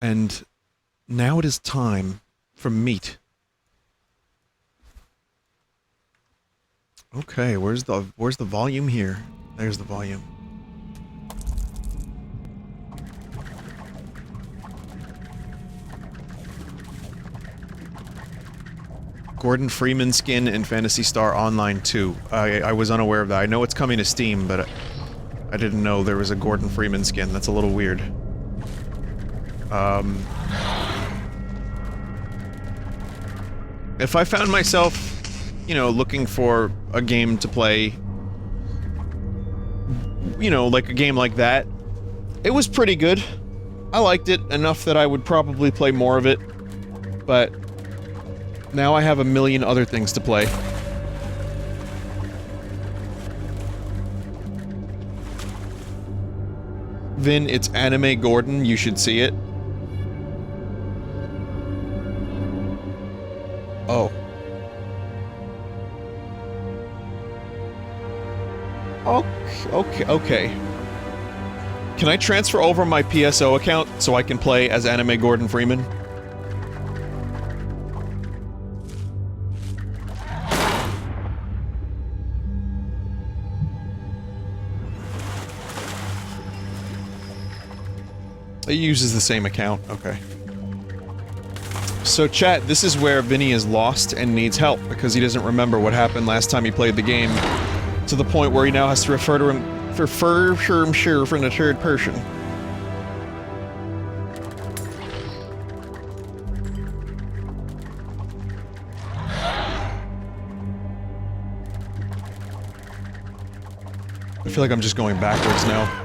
And now it is time for meat. Okay, where's the volume here? There's the volume. Gordon Freeman skin in Phantasy Star Online 2. I was unaware of that. I know it's coming to Steam, but I didn't know there was a Gordon Freeman skin. That's a little weird. If I found myself, you know, looking for a game to play, you know, like a game like that, it was pretty good. I liked it enough that I would probably play more of it, but now I have a million other things to play. Vin, it's Anime Gordon, you should see it. Oh. Okay. Can I transfer over my PSO account so I can play as Anime Gordon Freeman? It uses the same account, okay. So chat, this is where Vinny is lost and needs help, because he doesn't remember what happened last time he played the game, to the point where he now has to refer to him from the third person. I feel like I'm just going backwards now.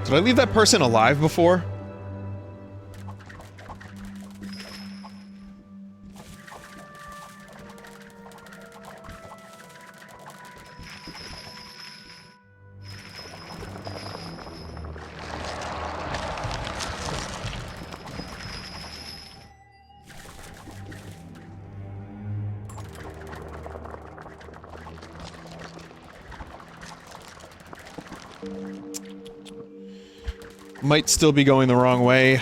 Did I leave that person alive before? Might still be going the wrong way.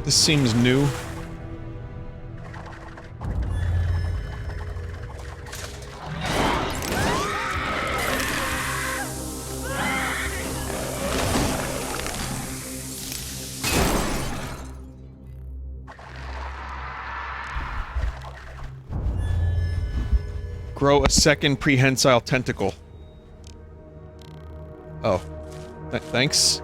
This seems new. Grow a second prehensile tentacle. Oh. Thanks.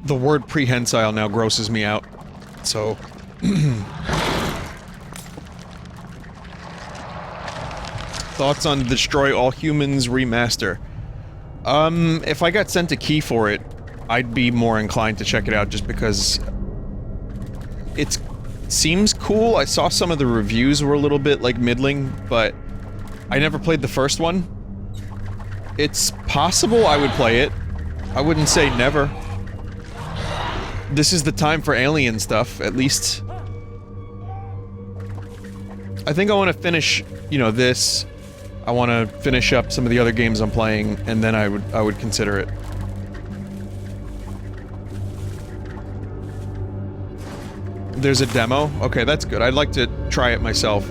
The word prehensile now grosses me out, so... Thoughts on Destroy All Humans remaster? If I got sent a key for it, I'd be more inclined to check it out just because... it seems cool. I saw some of the reviews were a little bit, like, middling, but I never played the first one. It's possible I would play it. I wouldn't say never. This is the time for alien stuff, at least. I think I want to finish, you know, this. I want to finish up some of the other games I'm playing, and then I would consider it. There's a demo? Okay, that's good. I'd like to try it myself.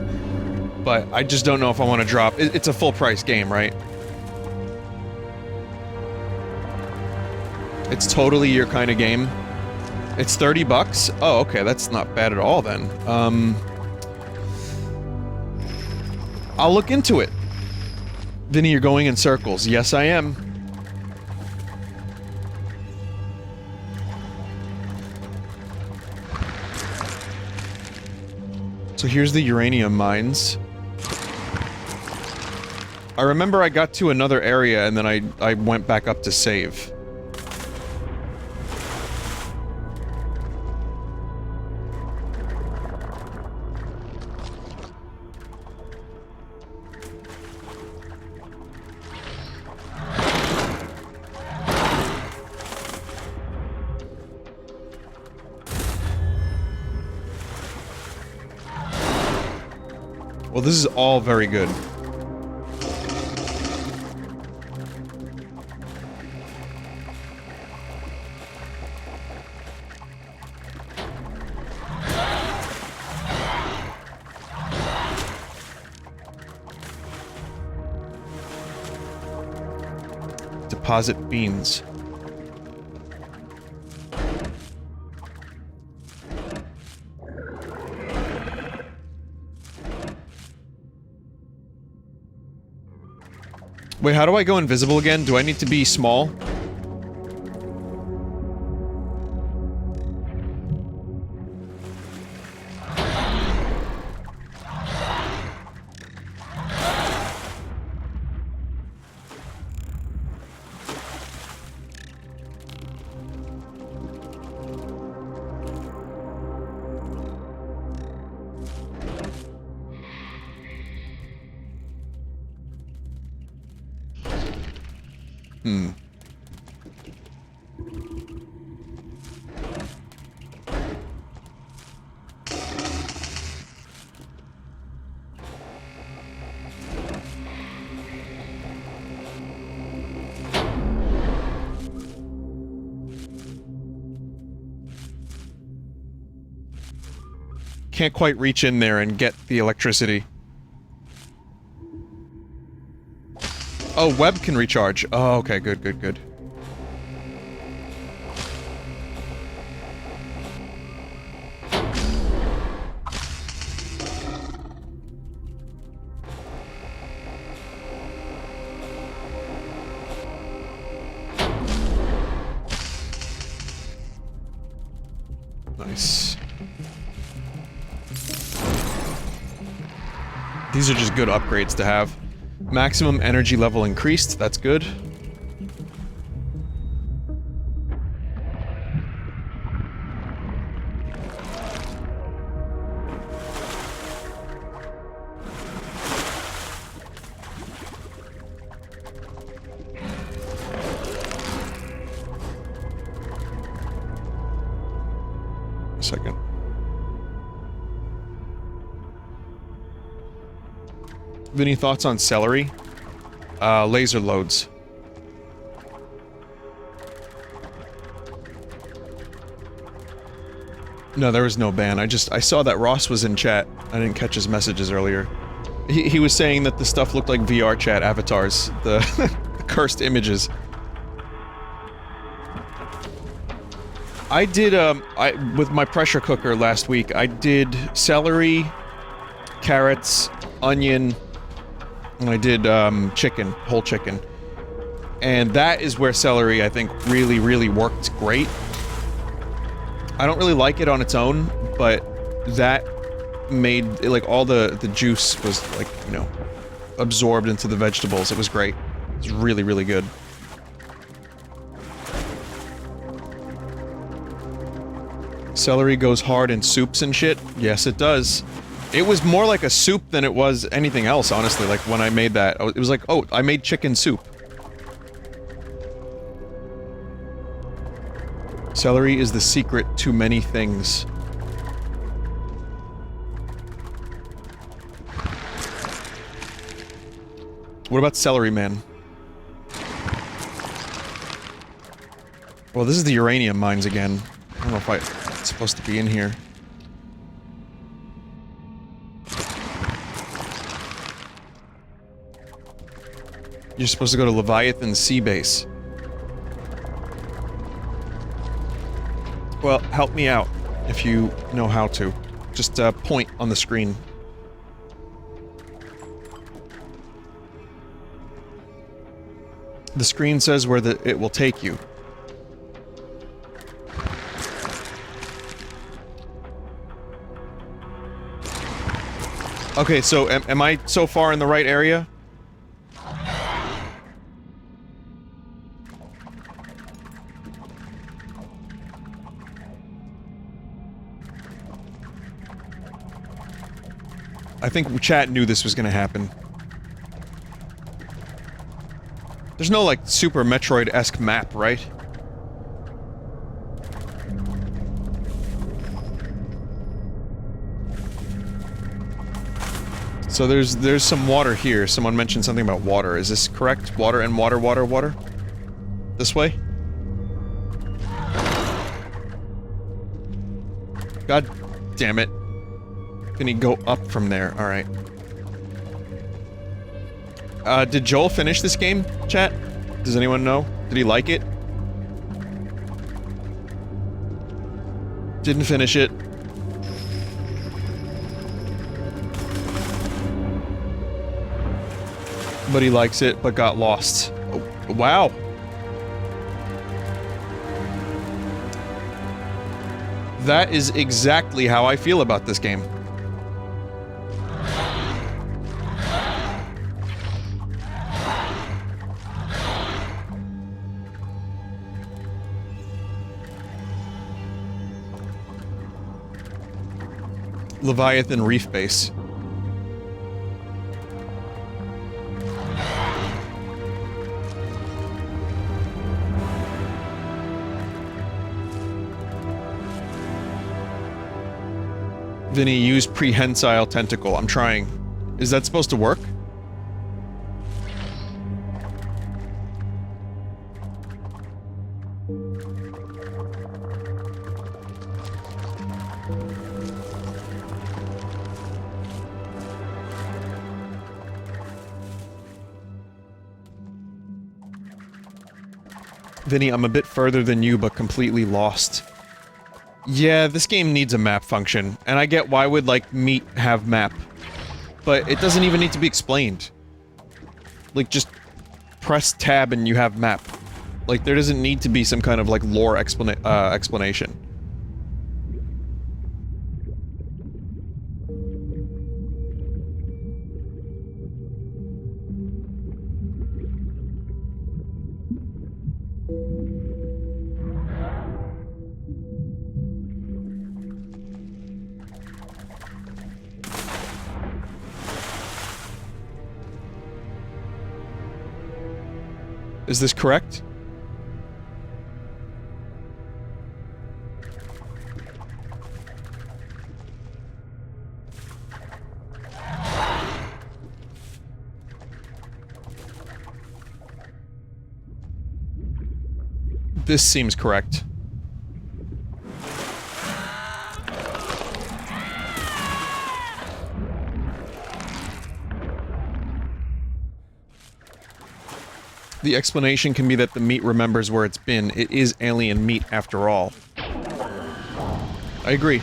But I just don't know if I want to drop... It's a full-price game, right? It's totally your kind of game. It's 30 bucks? Oh, okay, that's not bad at all, then. I'll look into it. Vinny, you're going in circles. Yes, I am. So here's the uranium mines. I remember I got to another area and then I went back up to save. Well, this is all very good. Deposit beans. Wait, how do I go invisible again? Do I need to be small? Can't quite reach in there and get the electricity. Oh, web can recharge. Oh, okay, good, good, good. Nice. These are just good upgrades to have. Maximum energy level increased, that's good. A second. Vinny, thoughts on celery? Laser loads. No, there was no ban. I saw that Ross was in chat. I didn't catch his messages earlier. He was saying that the stuff looked like VR chat avatars. The, the cursed images. I did, with my pressure cooker last week, I did celery, carrots, onion, and I did, chicken, whole chicken. And that is where celery, I think, really, really worked great. I don't really like it on its own, but that made, like, all the juice was, like, you know, absorbed into the vegetables. It was great. It was really, really good. Celery goes hard in soups and shit? Yes, it does. It was more like a soup than it was anything else, honestly, like, when I made that. It was like, oh, I made chicken soup. Celery is the secret to many things. What about Celery Man? Well, this is the uranium mines again. I don't know if it's supposed to be in here. You're supposed to go to Leviathan Sea Base. Well, help me out, if you know how to. Just, point on the screen. The screen says where it will take you. Okay, so am I so far in the right area? I think chat knew this was gonna happen. There's no, like, Super Metroid-esque map, right? So there's some water here. Someone mentioned something about water. Is this correct? Water and water, water, water? This way? God damn it. Can he go up from there? Alright. Did Joel finish this game, chat? Does anyone know? Did he like it? Didn't finish it. But he likes it, but got lost. Oh, wow. That is exactly how I feel about this game. Leviathan Reef Base. Vinny, use prehensile tentacle. I'm trying. Is that supposed to work? Vinny, I'm a bit further than you, but completely lost. Yeah, this game needs a map function, and I get why would, like, meat have map. But it doesn't even need to be explained. Like, just press tab and you have map. Like, there doesn't need to be some kind of, like, lore explanation. Is this correct? This seems correct. The explanation can be that the meat remembers where it's been. It is alien meat after all. I agree.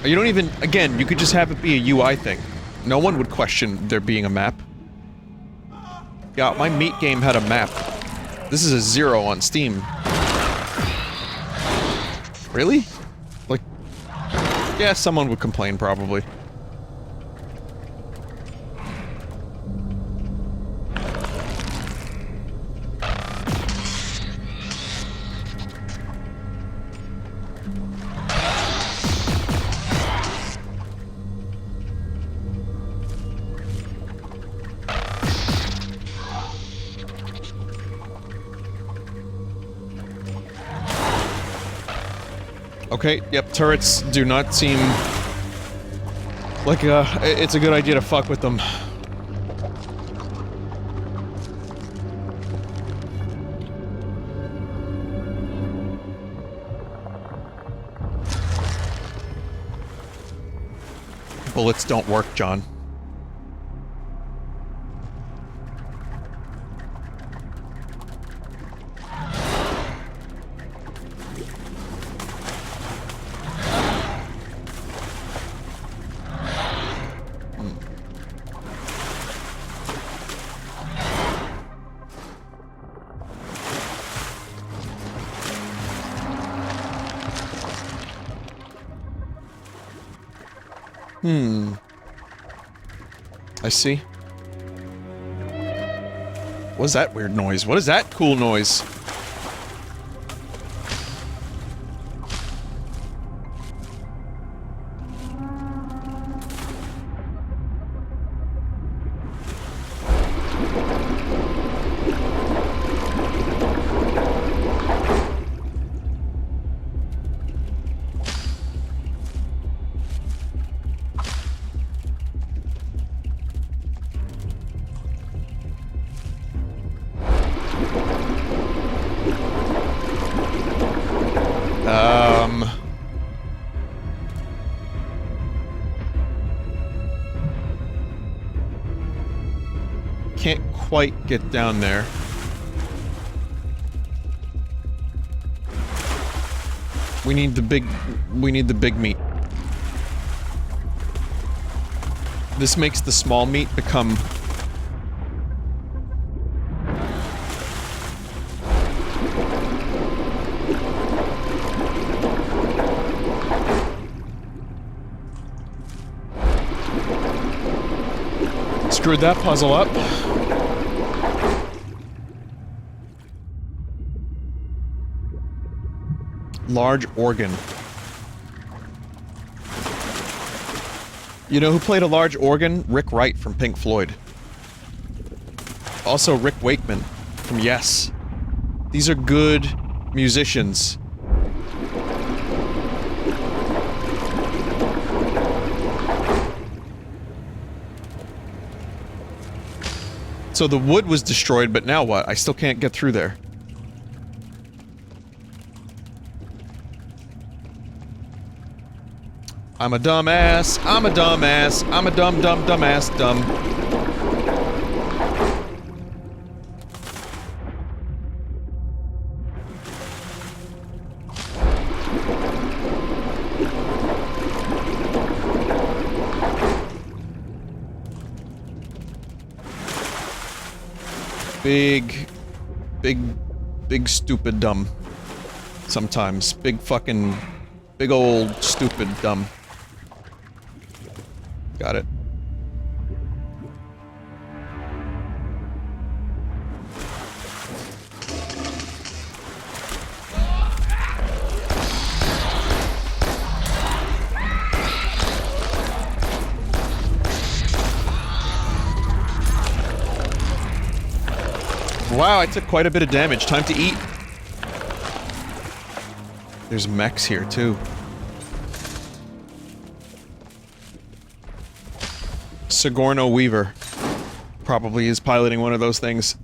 You don't even- again, you could just have it be a UI thing. No one would question there being a map. Yeah, my meat game had a map. This is a 0 on Steam. Really? Like... yeah, someone would complain, probably. Okay, yep, turrets do not seem like, it's a good idea to fuck with them. Bullets don't work, John. I see. What is that weird noise? What is that cool noise? Can't quite get down there. We need the big meat. This makes the small meat become... Screwed that puzzle up. Large organ. You know who played a large organ? Rick Wright from Pink Floyd. Also Rick Wakeman from Yes. These are good musicians. So the wood was destroyed, but now what? I still can't get through there. I'm a dumbass, I'm a dumbass, I'm a dumbass, dumb. Big stupid dumb. Sometimes. Big old stupid dumb. Got it. Wow, I took quite a bit of damage. Time to eat. There's mechs here, too. Sigourney Weaver probably is piloting one of those things.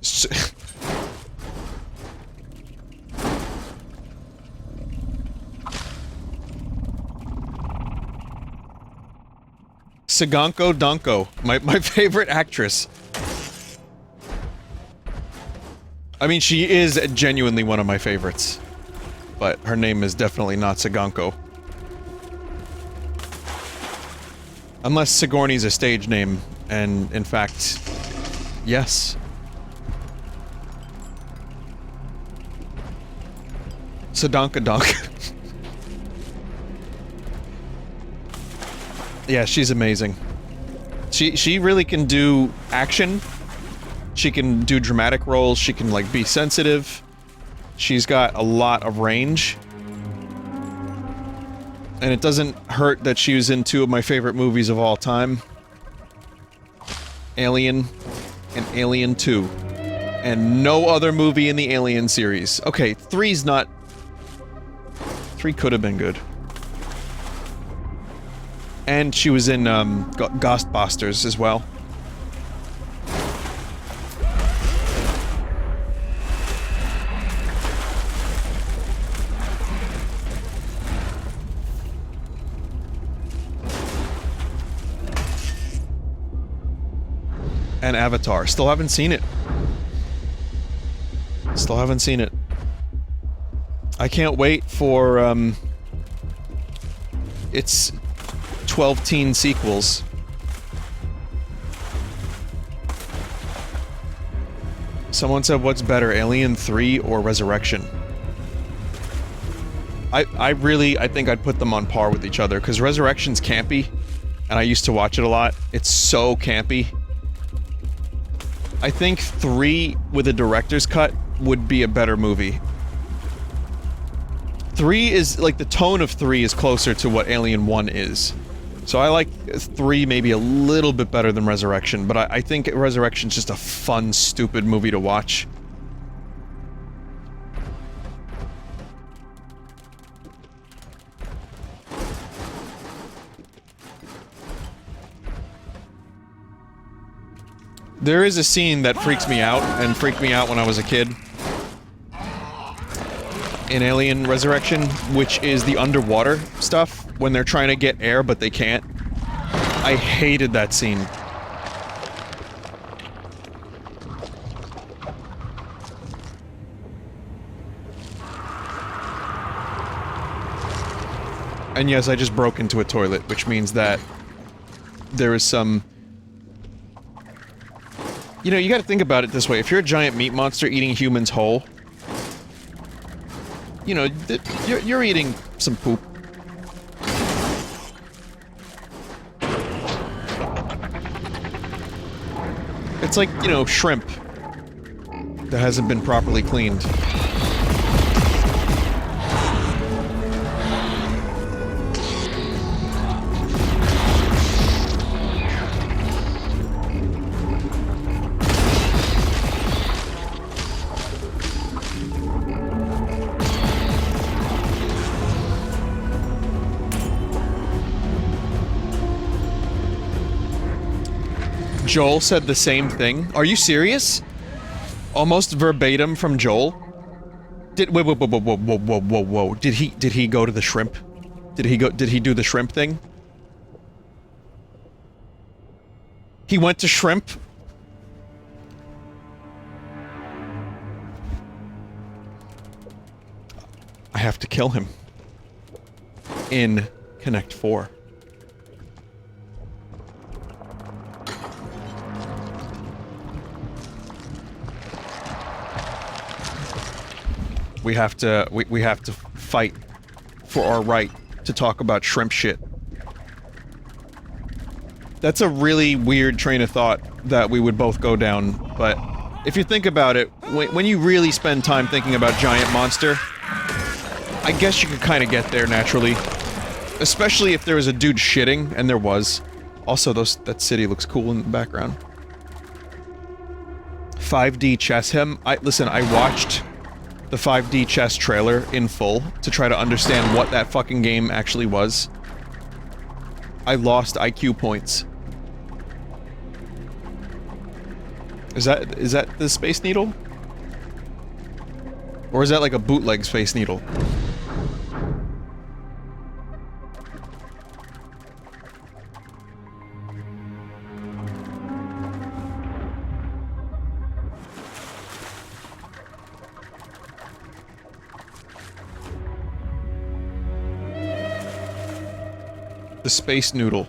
Siganko Donko, my favorite actress. I mean, she is genuinely one of my favorites, but her name is definitely not Siganko. Unless Sigourney's a stage name, and in fact, yes. Sadanka Donk. Yeah, she's amazing. She really can do action. She can do dramatic roles, she can, like, be sensitive. She's got a lot of range. And it doesn't hurt that she was in two of my favorite movies of all time. Alien and Alien 2. And no other movie in the Alien series. Okay, 3's not... 3 could have been good. And she was in, Ghostbusters as well. And Avatar. Still haven't seen it. Still haven't seen it. I can't wait for, its 12 teen sequels. Someone said, what's better, Alien 3 or Resurrection? I think I'd put them on par with each other, because Resurrection's campy, and I used to watch it a lot. It's so campy. I think 3 with a director's cut would be a better movie. 3 is, like, the tone of 3 is closer to what Alien 1 is. So I like 3 maybe a little bit better than Resurrection, but I think Resurrection's just a fun, stupid movie to watch. There is a scene that freaks me out, and freaked me out when I was a kid. in Alien Resurrection, which is the underwater stuff, when they're trying to get air but they can't. I hated that scene. And yes, I just broke into a toilet, which means that there is some... You know, you gotta think about it this way. If you're a giant meat monster eating humans whole, you know, you're eating some poop. It's like, you know, shrimp that hasn't been properly cleaned. Joel said the same thing. Are you serious? Almost verbatim from Joel? Whoa. Did he go to the shrimp? Did he do the shrimp thing? He went to shrimp? I have to kill him. In Connect 4. We have to fight for our right to talk about shrimp shit. That's a really weird train of thought that we would both go down, but if you think about it, when you really spend time thinking about giant monster, I guess you could kind of get there naturally. Especially if there was a dude shitting, and there was. Also, that city looks cool in the background. 5D chess him. Listen, I watched the 5D chess trailer in full to try to understand what that fucking game actually was. I lost IQ points. Is that the Space Needle? Or is that like a bootleg Space Needle? The Space Noodle.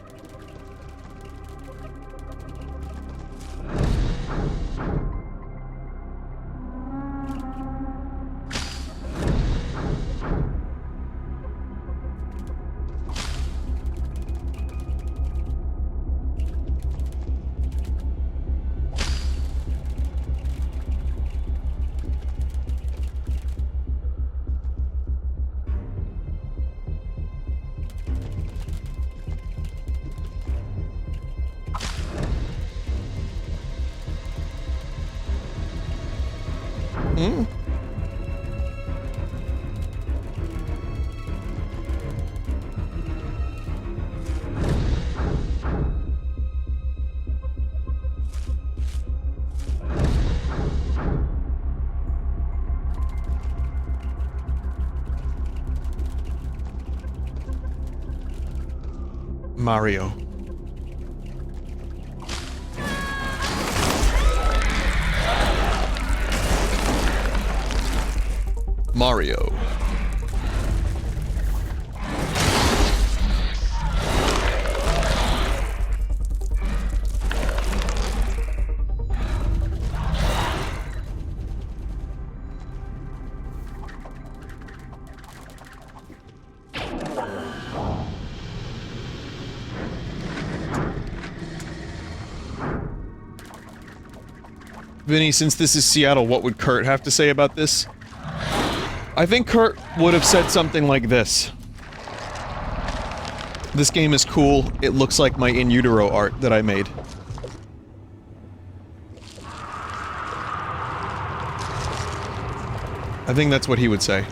Mario. Mario. Vinny, since this is Seattle, what would Kurt have to say about this? I think Kurt would have said something like this. This game is cool. It looks like my in utero art that I made. I think that's what he would say.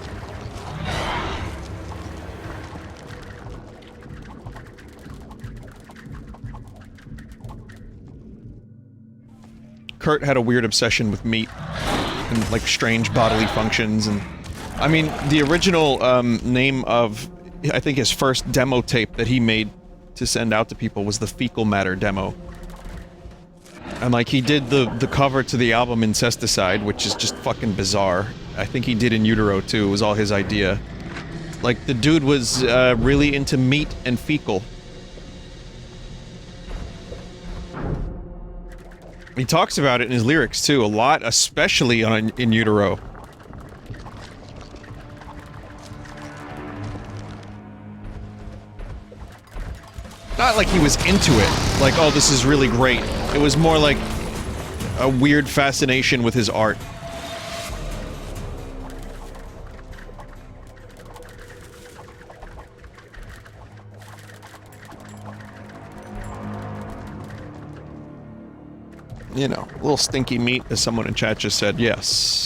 Kurt had a weird obsession with meat and like strange bodily functions, and I mean, the original name of, I think his first demo tape that he made to send out to people was the Fecal Matter demo. And like, he did the cover to the album Incesticide, which is just fucking bizarre. I think he did In Utero too, it was all his idea. Like, the dude was really into meat and fecal. He talks about it in his lyrics too, a lot, especially on In Utero. Not like he was into it, like, oh, this is really great. It was more like a weird fascination with his art. You know, a little stinky meat, as someone in chat just said, yes.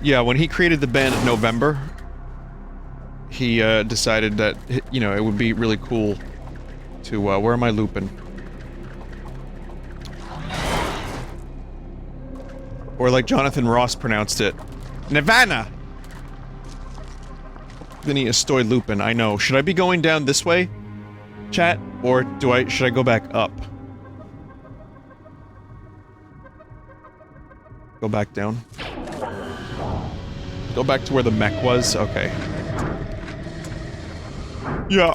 When he created the band November, he decided that, you know, it would be really cool to, where am I looping? Or like Jonathan Ross pronounced it, Nirvana! Vinny estoy looping, I know. Should I be going down this way, chat? Or should I go back up? Go back down. Go back to where the mech was? Okay. Yeah.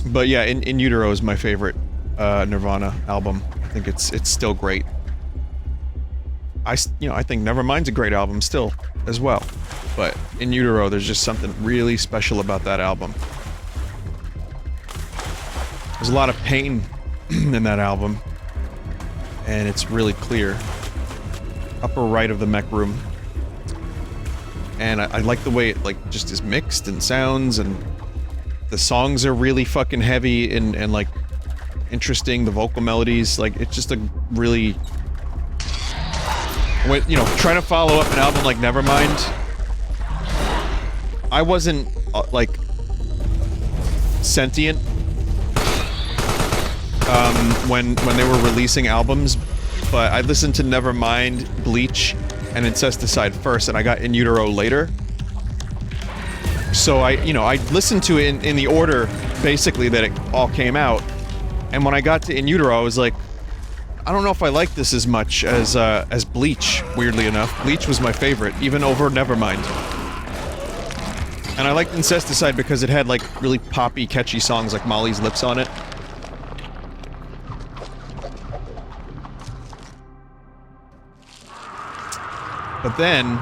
But yeah, In Utero is my favorite Nirvana album. I think it's still great. I think Nevermind's a great album still, as well. But In Utero, there's just something really special about that album. There's a lot of pain in that album. And it's really clear. Upper right of the mech room. And I like the way it, like, just is mixed and sounds, and the songs are really fucking heavy and like, interesting, the vocal melodies, like, it's just a really... You know, trying to follow up an album like Nevermind, I wasn't, like, sentient, when they were releasing albums, but I listened to Nevermind, Bleach, and Incesticide first, and I got In Utero later. So I listened to it in the order, basically, that it all came out, and when I got to In Utero, I was like, I don't know if I like this as much as Bleach, weirdly enough. Bleach was my favorite, even over Nevermind. And I liked Incesticide because it had, like, really poppy, catchy songs like Molly's Lips on it. But then,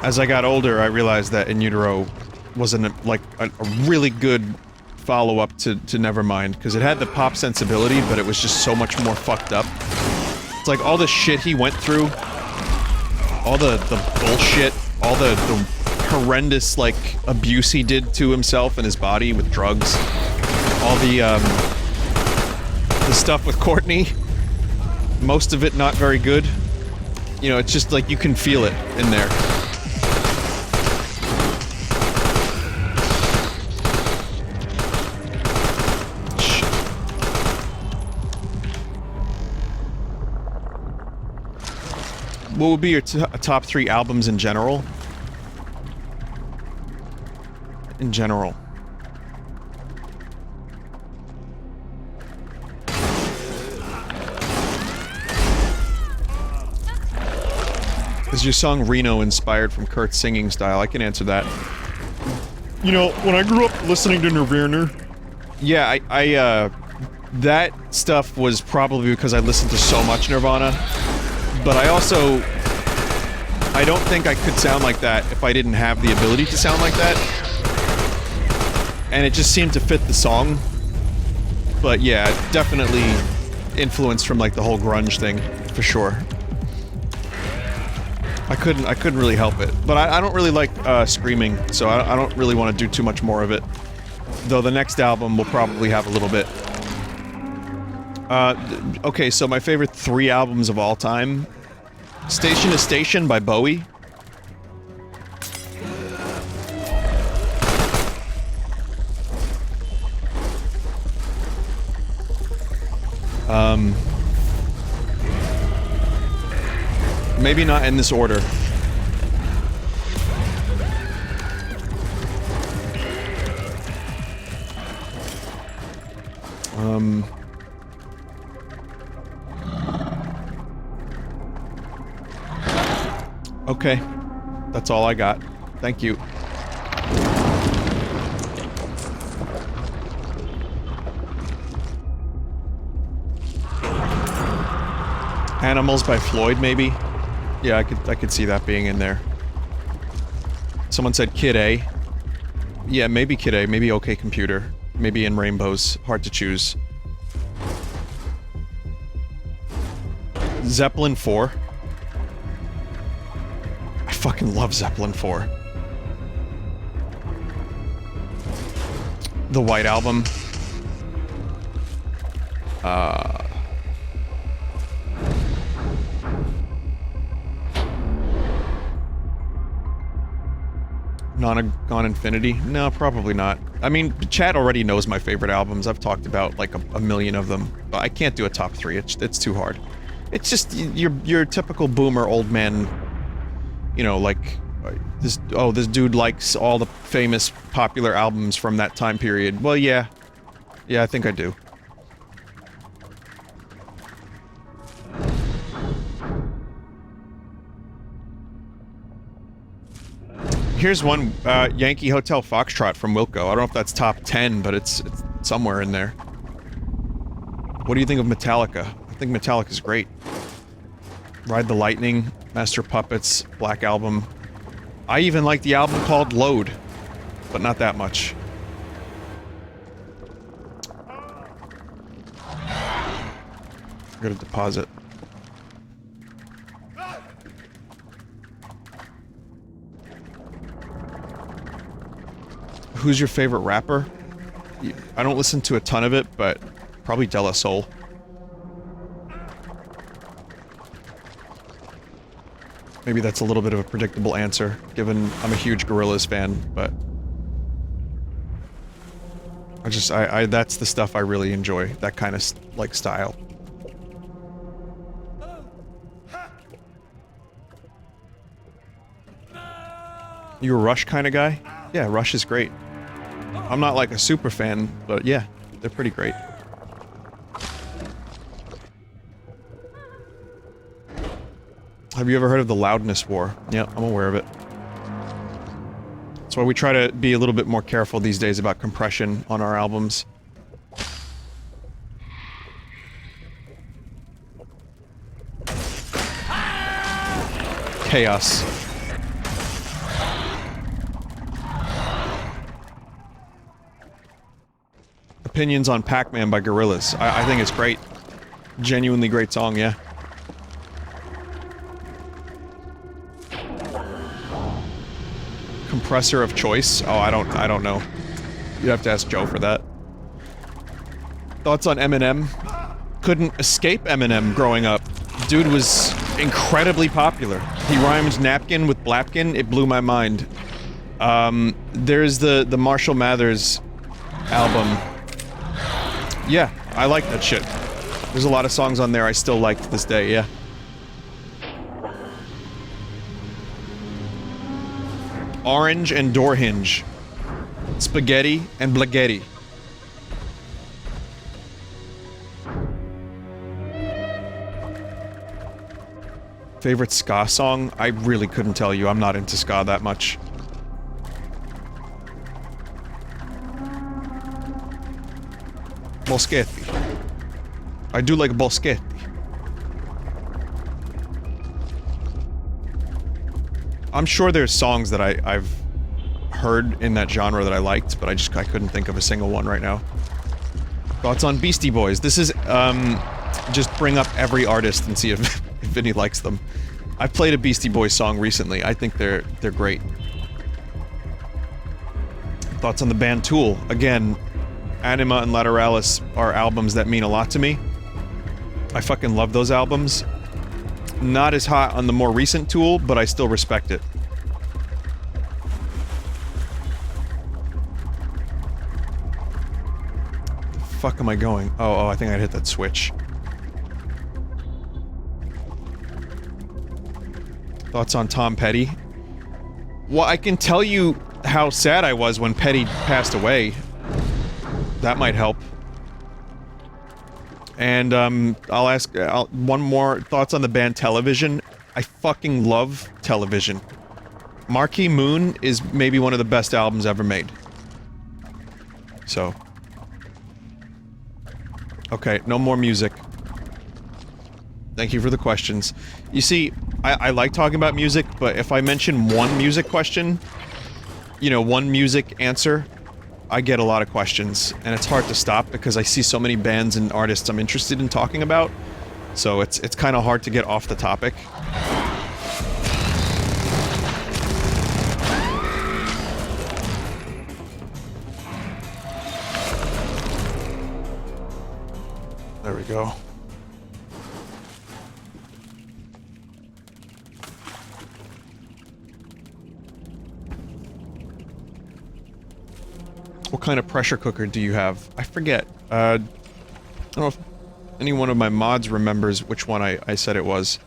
as I got older, I realized that In Utero wasn't, like, a really good follow-up to Nevermind, because it had the pop sensibility, but it was just so much more fucked up. It's like all the shit he went through, all the bullshit, all the horrendous, like, abuse he did to himself and his body with drugs, all the stuff with Courtney, most of it not very good. You know, it's just like you can feel it in there. What would be your top 3 albums in general? In general. Is your song Reno inspired from Kurt's singing style? I can answer that. You know, when I grew up listening to Nirvana... Yeah, I that stuff was probably because I listened to so much Nirvana. But I also I don't think I could sound like that if I didn't have the ability to sound like that. And it just seemed to fit the song. But yeah, definitely influenced from like the whole grunge thing, for sure. I couldn't really help it. But I don't really like screaming, so I don't really want to do too much more of it. Though the next album will probably have a little bit. Okay, so my favorite 3 albums of all time. Station to Station by Bowie. Maybe not in this order. Okay. That's all I got. Thank you. Animals by Floyd, maybe? Yeah, I could see that being in there. Someone said Kid A. Yeah, maybe Kid A, maybe OK Computer. Maybe In Rainbows. Hard to choose. Zeppelin 4. I fucking love Zeppelin 4. The White Album. Gone Infinity? No, probably not. I mean, Chad already knows my favorite albums. I've talked about like a million of them. But I can't do a top 3. It's too hard. It's just your typical boomer old man. You know, like this dude likes all the famous popular albums from that time period. Well, yeah. Yeah, I think I do. Here's one, Yankee Hotel Foxtrot from Wilco. I don't know if that's top 10, but it's somewhere in there. What do you think of Metallica? I think Metallica's great. Ride the Lightning, Master of Puppets, Black Album. I even like the album called Load, but not that much. Go to deposit. Who's your favorite rapper? I don't listen to a ton of it, but probably De La Soul. Maybe that's a little bit of a predictable answer, given I'm a huge Gorillaz fan, but... that's the stuff I really enjoy, that kind of, like, style. You a Rush kind of guy? Yeah, Rush is great. I'm not like a super fan, but yeah, they're pretty great. Have you ever heard of the Loudness War? Yeah, I'm aware of it. That's why we try to be a little bit more careful these days about compression on our albums. Chaos. Opinions on Pac-Man by Gorillaz. I think it's great. Genuinely great song, yeah. Compressor of choice? Oh, I don't know. You'd have to ask Joe for that. Thoughts on Eminem? Couldn't escape Eminem growing up. Dude was incredibly popular. He rhymed napkin with blapkin. It blew my mind. There's the Marshall Mathers album. Yeah, I like that shit. There's a lot of songs on there I still like to this day, yeah. Orange and Door Hinge. Spaghetti and Blaghetti. Favorite ska song? I really couldn't tell you. I'm not into ska that much. Boschetti. I do like Boschetti. I'm sure there's songs that I've heard in that genre that I liked, but I couldn't think of a single one right now. Thoughts on Beastie Boys? This is, just bring up every artist and see if, if Vinny likes them. I played a Beastie Boys song recently. I think they're great. Thoughts on the band Tool? Again, Anima and Lateralis are albums that mean a lot to me. I fucking love those albums. Not as hot on the more recent Tool, but I still respect it. The fuck am I going? Oh, I think I hit that switch. Thoughts on Tom Petty? Well, I can tell you how sad I was when Petty passed away. That might help. And, I'll ask, one more. Thoughts on the band Television? I fucking love Television. Marquee Moon is maybe one of the best albums ever made. So. Okay, no more music. Thank you for the questions. You see, I like talking about music, but if I mention one music question, you know, one music answer, I get a lot of questions, and it's hard to stop because I see so many bands and artists I'm interested in talking about, so it's kind of hard to get off the topic. There we go. What kind of pressure cooker do you have? I forget. I don't know if any one of my mods remembers which one I said it was.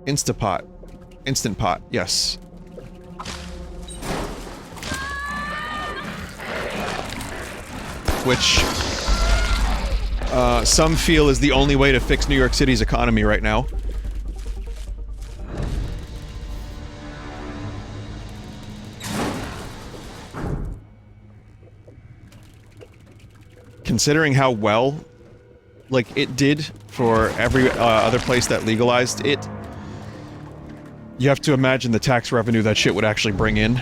Instapot. Instant Pot, yes. Which some feel is the only way to fix New York City's economy right now. Considering how well, like, it did for every other place that legalized it, you have to imagine the tax revenue that shit would actually bring in.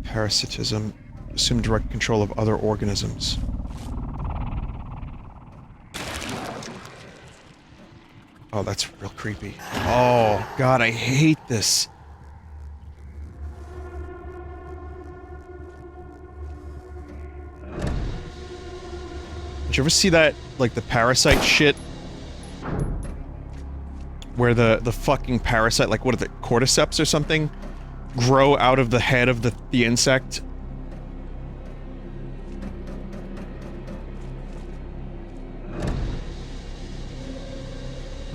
Parasitism. Assume direct control of other organisms. Oh, that's real creepy. Oh, God, I hate this. Did you ever see that, like, the parasite shit? Where the fucking parasite, like, what are the cordyceps or something? Grow out of the head of the insect?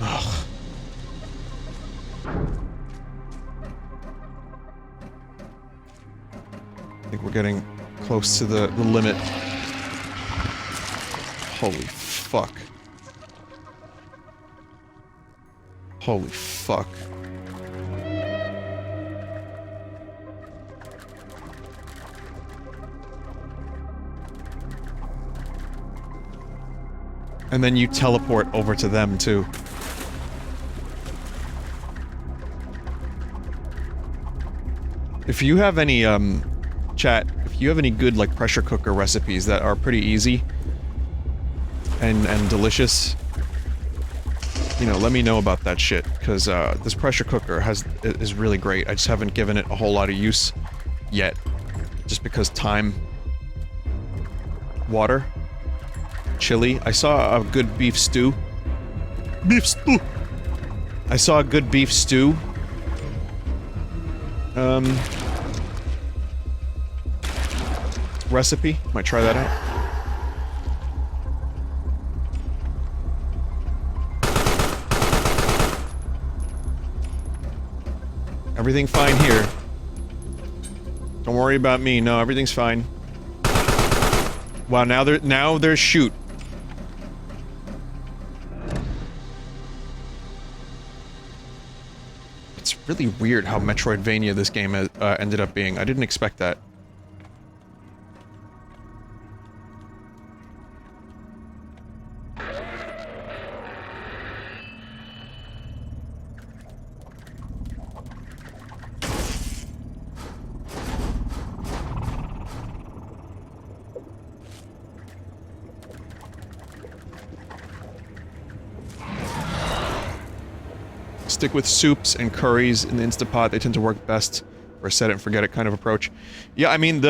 Ugh. I think we're getting close to the limit. Holy fuck. Holy fuck. And then you teleport over to them, too. If you have any, chat, if you have any good, like, pressure cooker recipes that are pretty easy and delicious, you know, let me know about that shit, because, this pressure cooker is really great. I just haven't given it a whole lot of use yet, just because time. Water. Chili. I saw a good beef stew. Beef stew! I saw a good beef stew. Recipe. Might try that out. Everything fine here. Don't worry about me. No, everything's fine. Wow, now there's shoot. Really weird how Metroidvania this game ended up being. I didn't expect that. Stick with soups and curries in the Instapot. They tend to work best for a set it and forget it kind of approach. Yeah, I mean,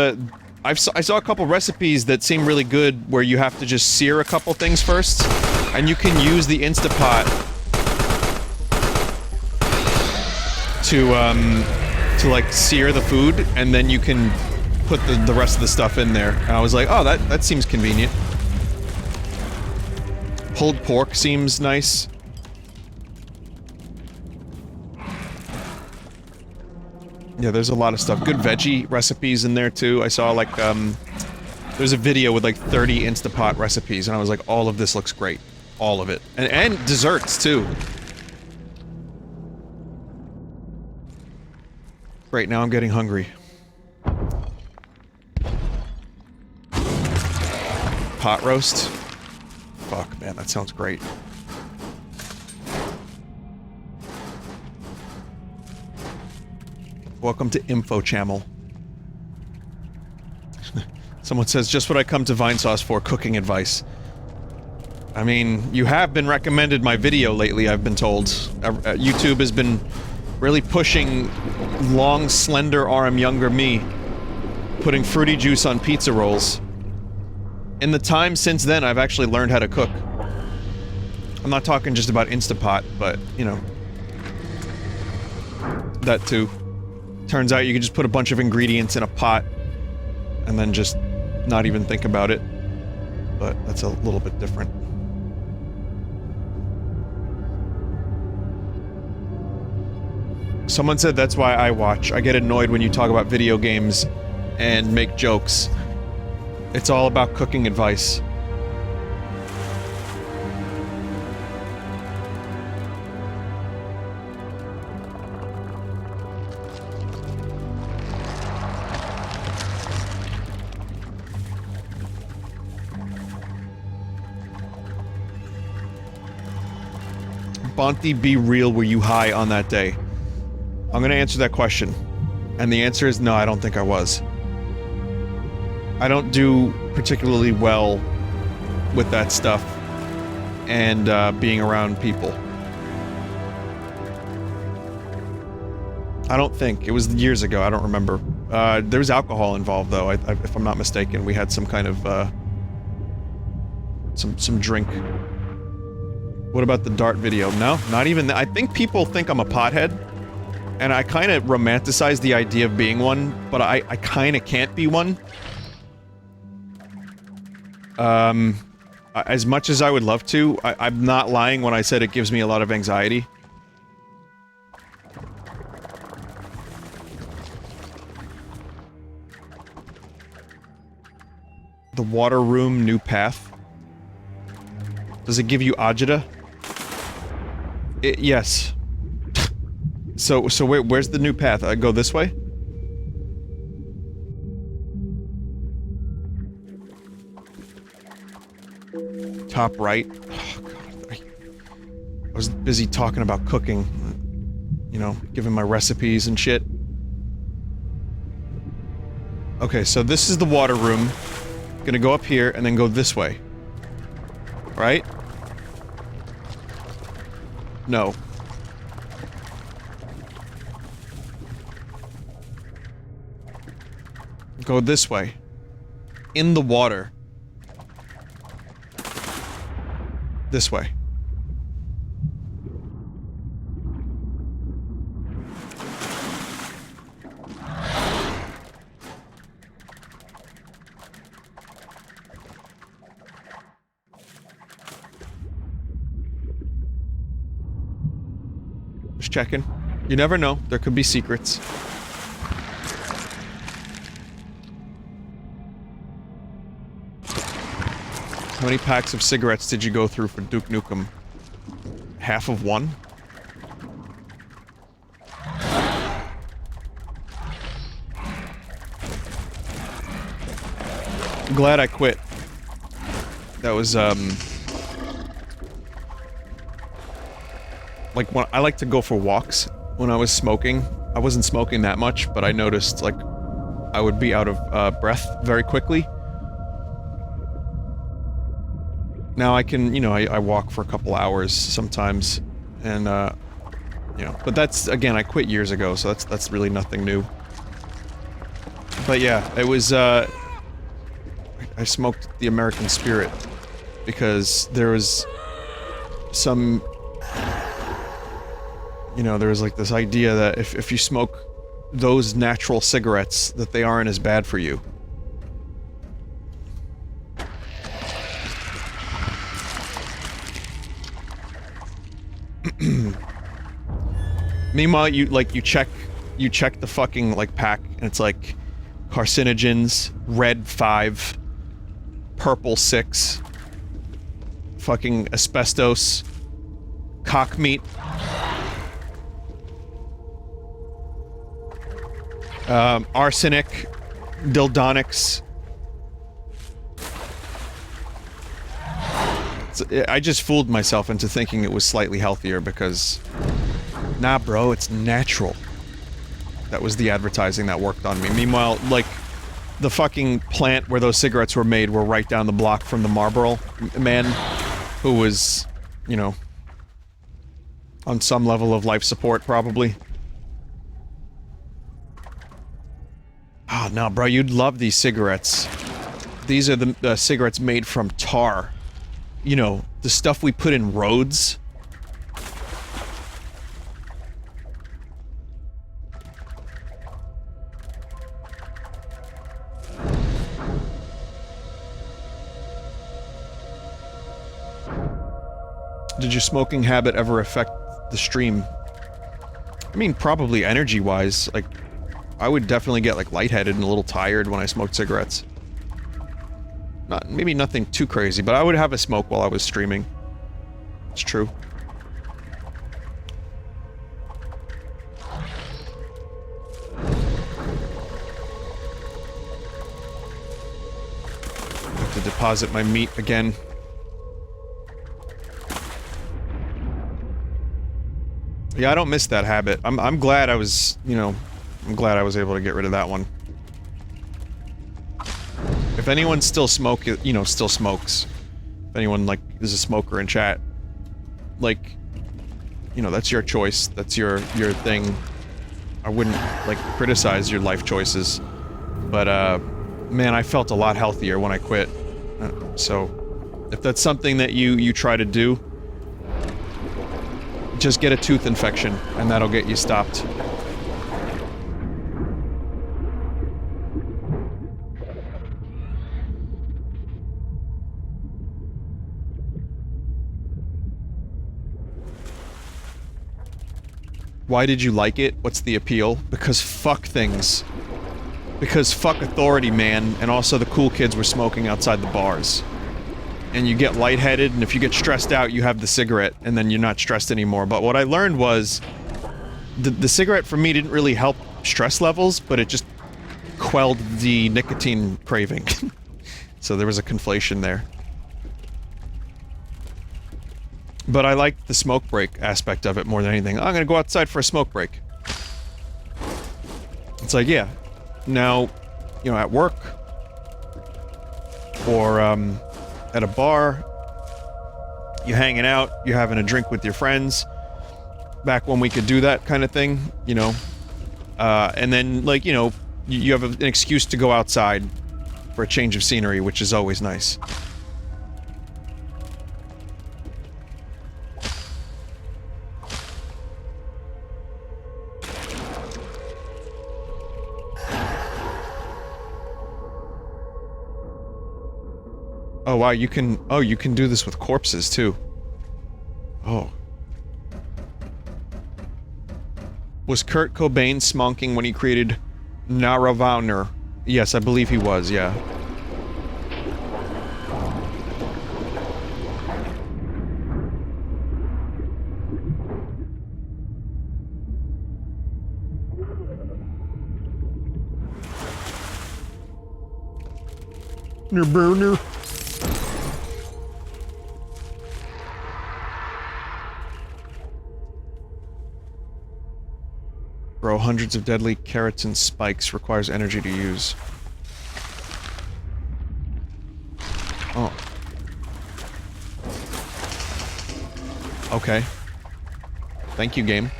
I saw a couple recipes that seem really good where you have to just sear a couple things first, and you can use the Instapot to like sear the food, and then you can put the rest of the stuff in there. And I was like, oh, that seems convenient. Pulled pork seems nice. Yeah, there's a lot of stuff. Good veggie recipes in there, too. I saw, like, there's a video with, like, 30 Instapot recipes, and I was like, all of this looks great. All of it. And desserts, too. Great, now I'm getting hungry. Pot roast? Fuck, man, that sounds great. Welcome to Info Channel. Someone says, just what I come to Vinesauce for, cooking advice. I mean, you have been recommended my video lately, I've been told. YouTube has been really pushing long, slender arm younger me, putting fruity juice on pizza rolls. In the time since then, I've actually learned how to cook. I'm not talking just about Instapot, but, you know. That too. Turns out you can just put a bunch of ingredients in a pot and then just not even think about it. But that's a little bit different. Someone said that's why I watch. I get annoyed when you talk about video games and make jokes. It's all about cooking advice. Bonte, be real, were you high on that day? I'm gonna answer that question. And the answer is no, I don't think I was. I don't do particularly well with that stuff and being around people. I don't think. It was years ago, I don't remember. There was alcohol involved though, if I'm not mistaken. We had some kind of, some drink. What about the Dart video? No, not even that. I think people think I'm a pothead, and I kind of romanticize the idea of being one, but I kind of can't be one. As much as I would love to, I'm not lying when I said it gives me a lot of anxiety. The water room, new path. Does it give you agita? Yes. So where's the new path? I go this way? Top right. Oh, God. I was busy talking about cooking. You know, giving my recipes and shit. Okay, so this is the water room. Gonna go up here and then go this way. Right? No. Go this way. In the water. This way. Just checking. You never know. There could be secrets. How many packs of cigarettes did you go through for Duke Nukem? Half of one? I'm glad I quit. That was, like, when I like to go for walks when I was smoking. I wasn't smoking that much, but I noticed, like, I would be out of, breath very quickly. Now I can, you know, I walk for a couple hours sometimes, and, you know, but that's, again, I quit years ago, so that's really nothing new. But yeah, it was, I smoked the American Spirit, because there was some, you know, there was like this idea that if you smoke those natural cigarettes, that they aren't as bad for you. Meanwhile, you check the fucking, like, pack, and it's like carcinogens, red 5, purple 6, fucking asbestos, cock meat, arsenic, dildonics. I just fooled myself into thinking it was slightly healthier because... Nah, bro, it's natural. That was the advertising that worked on me. Meanwhile, like, the fucking plant where those cigarettes were made were right down the block from the Marlboro man, who was, you know, on some level of life support, probably. Oh, no, bro, you'd love these cigarettes. These are the cigarettes made from tar. You know, the stuff we put in roads. Did your smoking habit ever affect the stream? I mean, probably energy-wise. Like, I would definitely get, like, lightheaded and a little tired when I smoked cigarettes. Maybe nothing too crazy, but I would have a smoke while I was streaming. It's true. I have to deposit my meat again. Yeah, I don't miss that habit. I'm glad I was, you know, I'm glad I was able to get rid of that one. If anyone still still smokes, if anyone, like, is a smoker in chat, like, you know, that's your choice, that's your thing. I wouldn't, like, criticize your life choices, but, man, I felt a lot healthier when I quit. So, if that's something that you try to do, just get a tooth infection, and that'll get you stopped. Why did you like it? What's the appeal? Because fuck things. Because fuck authority, man, and also the cool kids were smoking outside the bars. And you get lightheaded, and if you get stressed out, you have the cigarette, and then you're not stressed anymore. But what I learned was, the cigarette for me didn't really help stress levels, but it just quelled the nicotine craving. So there was a conflation there. But I liked the smoke break aspect of it more than anything. I'm gonna go outside for a smoke break. It's like, yeah, now, you know, at work, or, at a bar, you're hanging out, you're having a drink with your friends, back when we could do that kind of thing, you know, and then, like, you know, you have an excuse to go outside for a change of scenery, which is always nice. Oh wow, you can do this with corpses too. Oh. Was Kurt Cobain smonking when he created Nirvana? Yes, I believe he was, yeah. Burner. Grow hundreds of deadly keratin spikes. Requires energy to use. Oh. Okay. Thank you, game.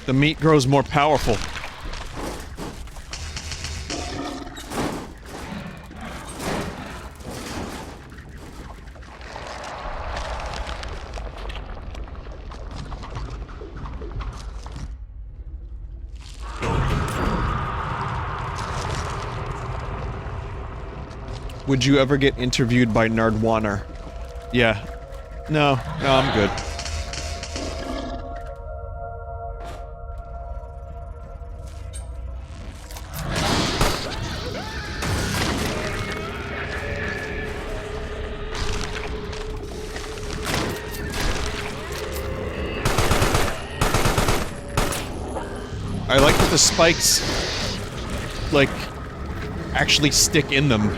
The meat grows more powerful. Would you ever get interviewed by Nerdwaner? Yeah. No, I'm good. I like that the spikes, like, actually stick in them.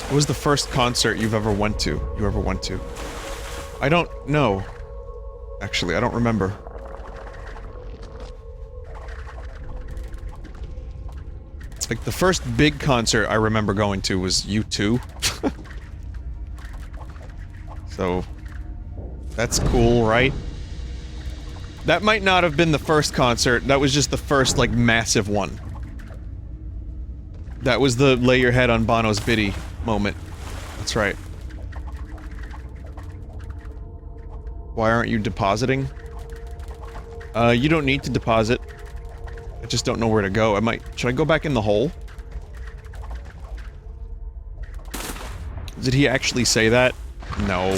What was the first concert you ever went to? I don't know. Actually, I don't remember. Like, the first big concert I remember going to was U2. So, that's cool, right? That might not have been the first concert, that was just the first, like, massive one. That was the lay your head on Bono's Biddy moment. That's right. Why aren't you depositing? You don't need to deposit. I just don't know where to go. Should I go back in the hole? Did he actually say that? No.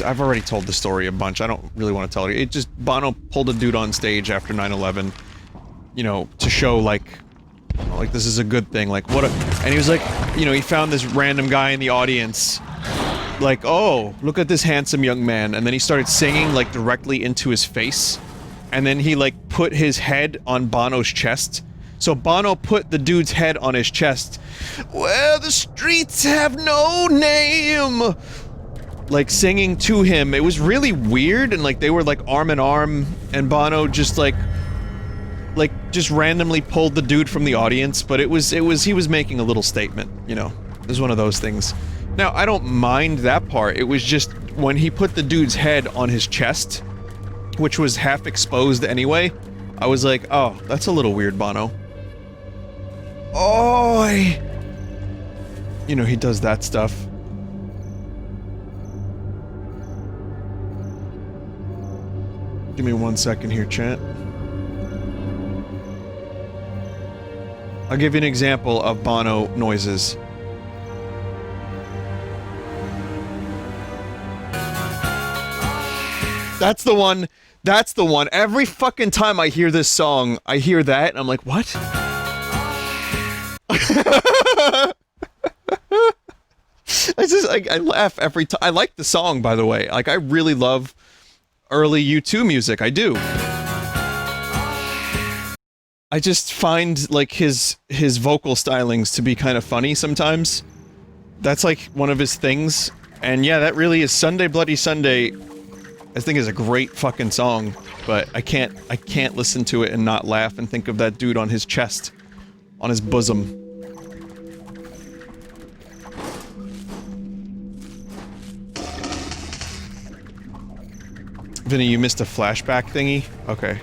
I've already told the story a bunch. I don't really want to tell it. It just, Bono pulled a dude on stage after 9/11, you know, to show, like, this is a good thing, like, and he was like, you know, he found this random guy in the audience, like, oh, look at this handsome young man, and then he started singing, like, directly into his face. And then he, like, put his head on Bono's chest. So Bono put the dude's head on his chest. Where the streets have no name! Like, singing to him. It was really weird, and, like, they were, like, arm in arm, and Bono just, just randomly pulled the dude from the audience, but he was making a little statement, you know? It was one of those things. Now, I don't mind that part. It was just, when he put the dude's head on his chest, which was half exposed anyway, I was like, oh, that's a little weird, Bono. Oi! You know, he does that stuff. Give me 1 second here, chat. I'll give you an example of Bono noises. That's the one. That's the one. Every fucking time I hear this song, I hear that, and I'm like, what? I laugh every time. I like the song, by the way. Like, I really love early U2 music. I do. I just find, like, his vocal stylings to be kind of funny sometimes. That's, like, one of his things. And yeah, that really is Sunday Bloody Sunday. I think is a great fucking song, but I can't listen to it and not laugh and think of that dude on his chest. On his bosom. Vinny, you missed a flashback thingy? Okay.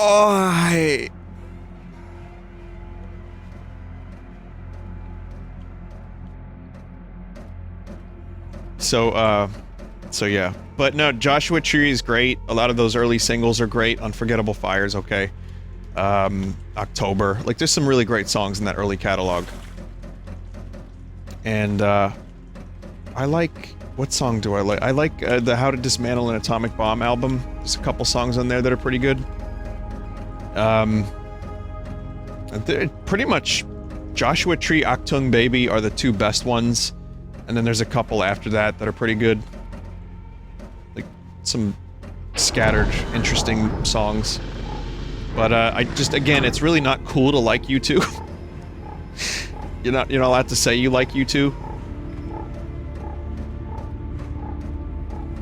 Oh, So yeah. But no, Joshua Tree is great. A lot of those early singles are great. Unforgettable Fire's okay. October. Like, there's some really great songs in that early catalog. And, I like... What song do I like? I like, the How to Dismantle an Atomic Bomb album. There's a couple songs on there that are pretty good. Pretty much Joshua Tree, Achtung Baby are the two best ones. And then there's a couple after that that are pretty good. Like, some scattered, interesting songs. But, I just, again, it's really not cool to like U2. You're not allowed to say you like U2.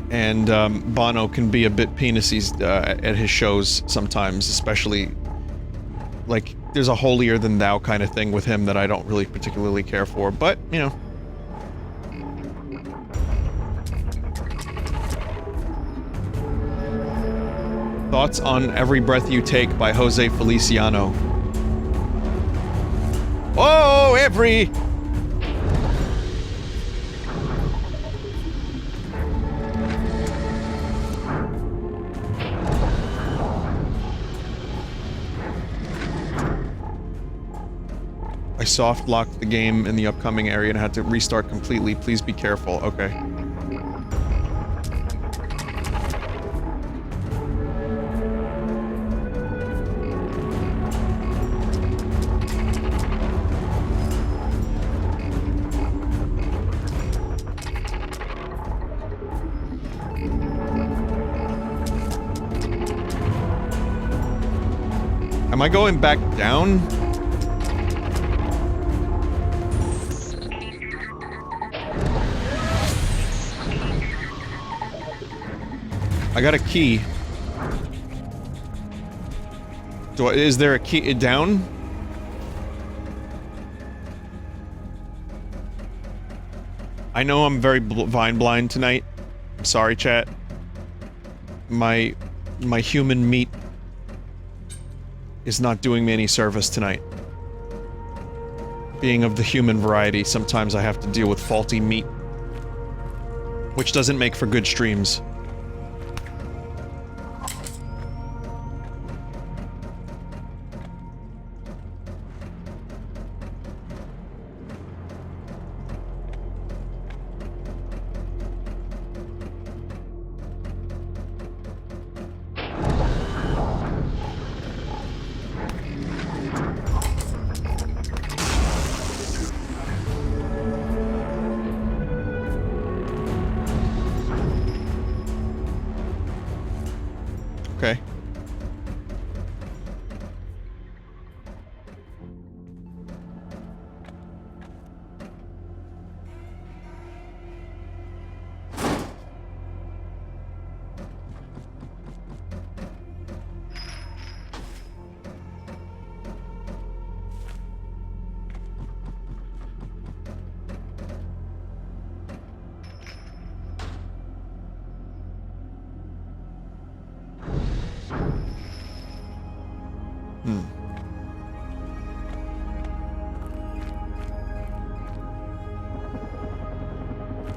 And, Bono can be a bit penisy, at his shows sometimes, especially, like, there's a holier-than-thou kind of thing with him that I don't really particularly care for, but, you know. Thoughts on Every Breath You Take by Jose Feliciano. Oh, every... I soft locked the game in the upcoming area and had to restart completely. Please be careful. Okay. Am I going back down? I got a key. Is there a key down? I know I'm very vine blind tonight. I'm sorry, chat. My human meat is not doing me any service tonight. Being of the human variety, sometimes I have to deal with faulty meat. Which doesn't make for good streams. Okay.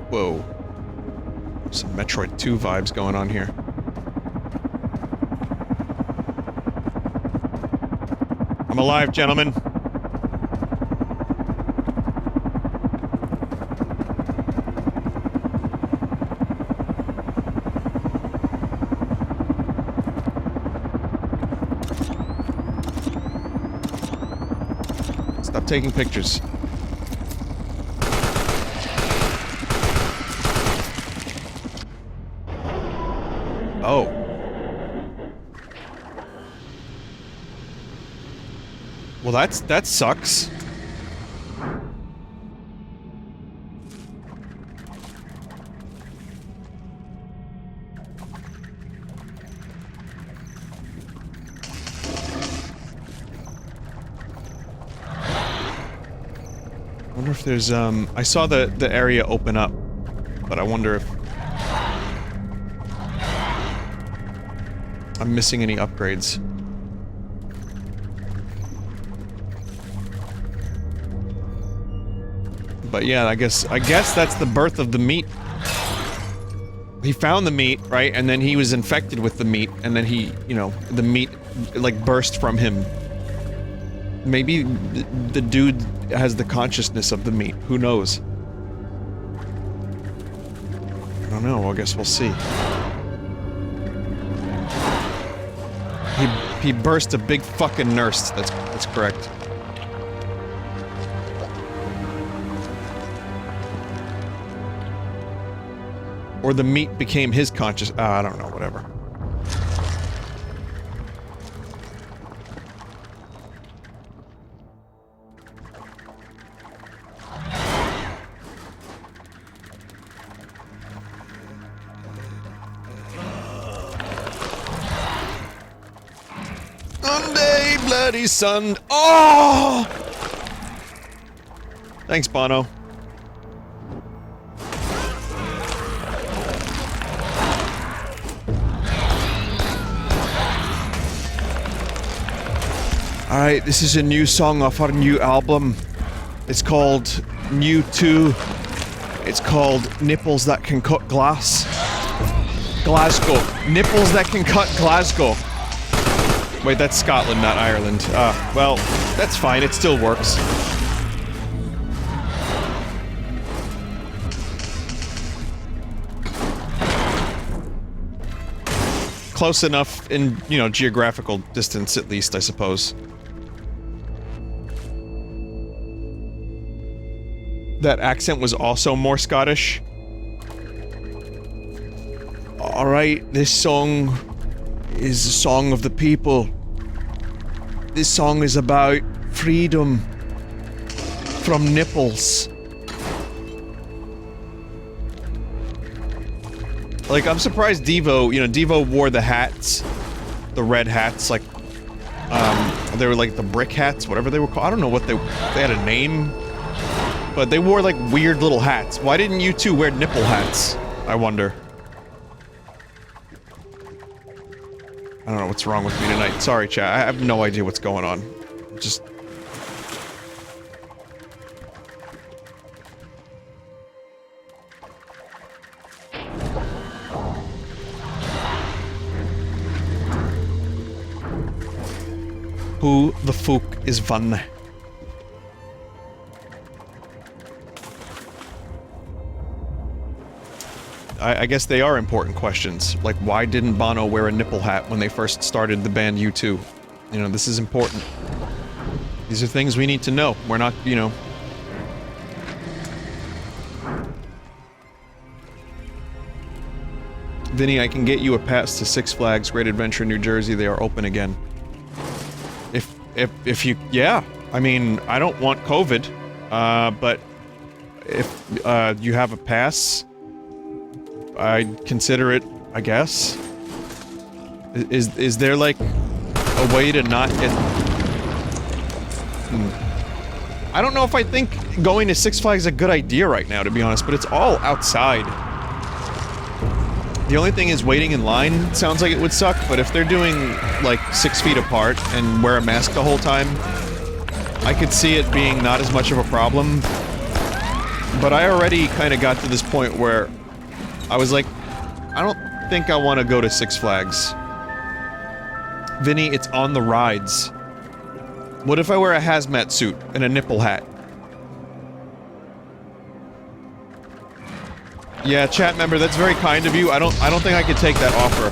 Whoa. Some Metroid 2 vibes going on here. I'm alive, gentlemen. Stop taking pictures. Oh. Well, that sucks. I wonder if there's, I saw the area open up, but I wonder if I'm missing any upgrades. But yeah, I guess that's the birth of the meat. He found the meat, right? And then he was infected with the meat, and then he, you know, the meat, like, burst from him. Maybe the dude has the consciousness of the meat. Who knows? I don't know. I guess we'll see. He burst a big fucking nurse. That's correct. Or the meat became his conscious. I don't know. Whatever. Sunday, bloody sun. Oh! Thanks, Bono. Alright, this is a new song off our new album. It's called New 2. It's called Nipples That Can Cut Glass. Glasgow. Nipples That Can Cut Glasgow. Wait, that's Scotland, not Ireland. Well, that's fine, it still works. Close enough in, you know, geographical distance at least, I suppose. That accent was also more Scottish. Alright, this song is a song of the people. This song is about freedom from nipples. Like, I'm surprised Devo, you know, Devo wore the hats. The red hats, like, they were like the brick hats, whatever they were called. I don't know what they had a name. But they wore, like, weird little hats. Why didn't you two wear nipple hats? I wonder. I don't know what's wrong with me tonight. Sorry, chat. I have no idea what's going on. Just... Who the fuck is Vinny? I guess they are important questions. Like, why didn't Bono wear a nipple hat when they first started the band U2? You know, this is important. These are things we need to know. We're not, you know... Vinny, I can get you a pass to Six Flags Great Adventure New Jersey. They are open again. If you... Yeah. I mean, I don't want COVID. But... If, you have a pass... I'd consider it, I guess. Is there, like, a way to not get... I don't know if I think going to Six Flags is a good idea right now, to be honest, but it's all outside. The only thing is waiting in line sounds like it would suck, but if they're doing, like, 6 feet apart and wear a mask the whole time, I could see it being not as much of a problem. But I already kind of got to this point where I was like, I don't think I want to go to Six Flags. Vinny, it's on the rides. What if I wear a hazmat suit and a nipple hat? Yeah, chat member, that's very kind of you. I don't think I could take that offer.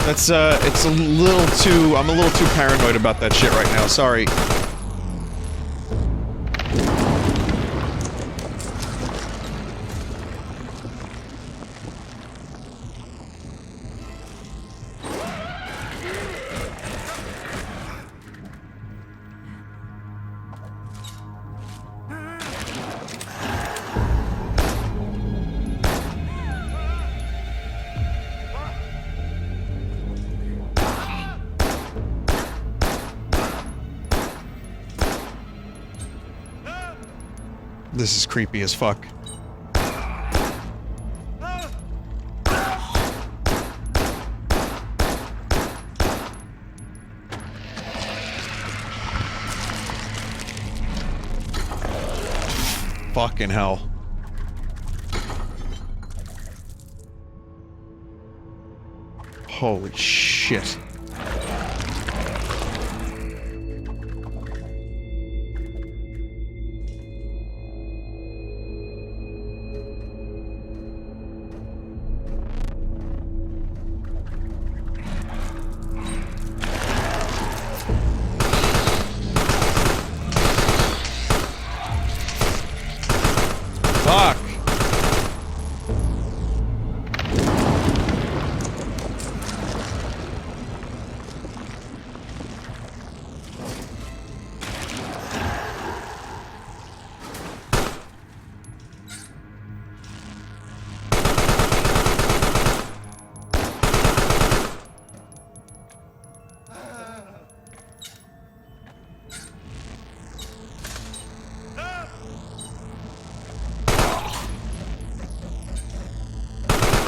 That's, it's a little too... I'm a little too paranoid about that shit right now, sorry. This is creepy as fuck. Fucking hell. Holy shit. Fuck.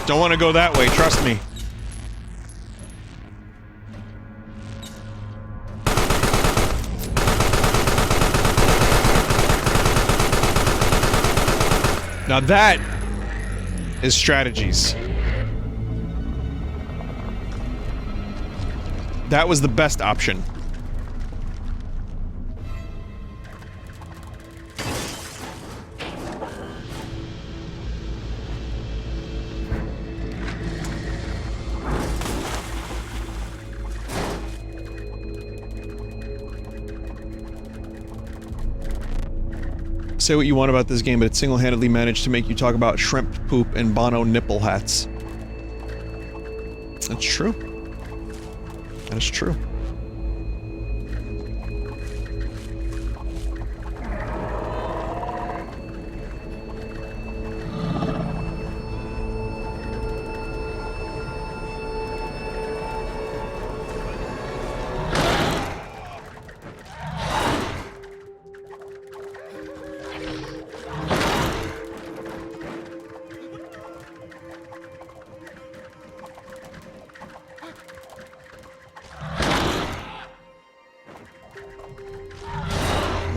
Don't want to go that way, trust me. Now that is strategies. That was the best option. Say what you want about this game, but it single-handedly managed to make you talk about shrimp poop and Bono nipple hats. That's true. That is true.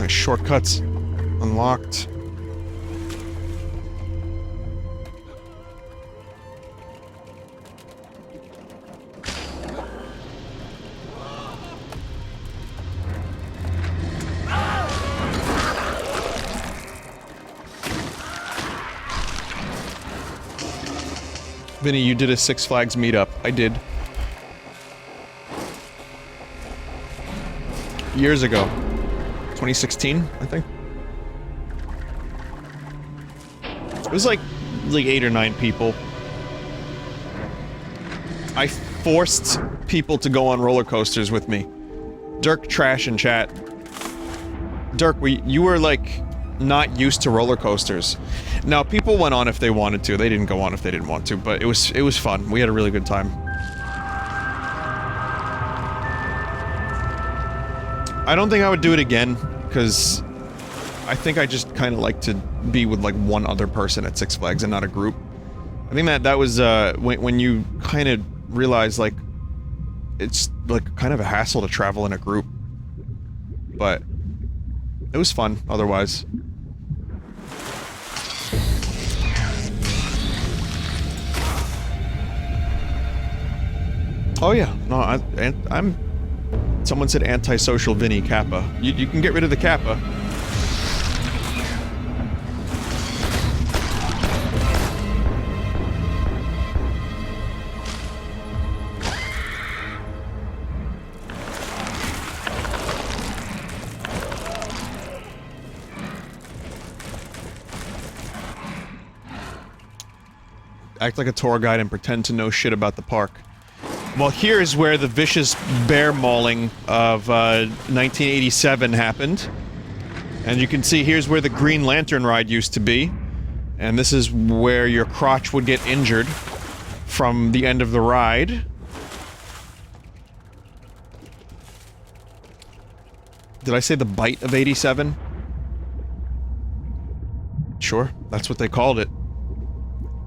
Shortcuts unlocked. Vinny, you did a Six Flags meetup. I did. Years ago. 2016, I think. It was like 8 or 9 people. I forced people to go on roller coasters with me. Dirk trash in chat. Dirk, you were like not used to roller coasters. Now people went on if they wanted to. They didn't go on if they didn't want to, but it was fun. We had a really good time. I don't think I would do it again, because I think I just kind of like to be with like one other person at Six Flags and not a group. I think that was when you kind of realize like it's like kind of a hassle to travel in a group. But it was fun otherwise. Oh yeah, no, I'm someone said antisocial Vinny Kappa. You can get rid of the Kappa. Act like a tour guide and pretend to know shit about the park. Well, here's where the vicious bear mauling of 1987 happened. And you can see here's where the Green Lantern ride used to be. And this is where your crotch would get injured from the end of the ride. Did I say the bite of 87? Sure, that's what they called it.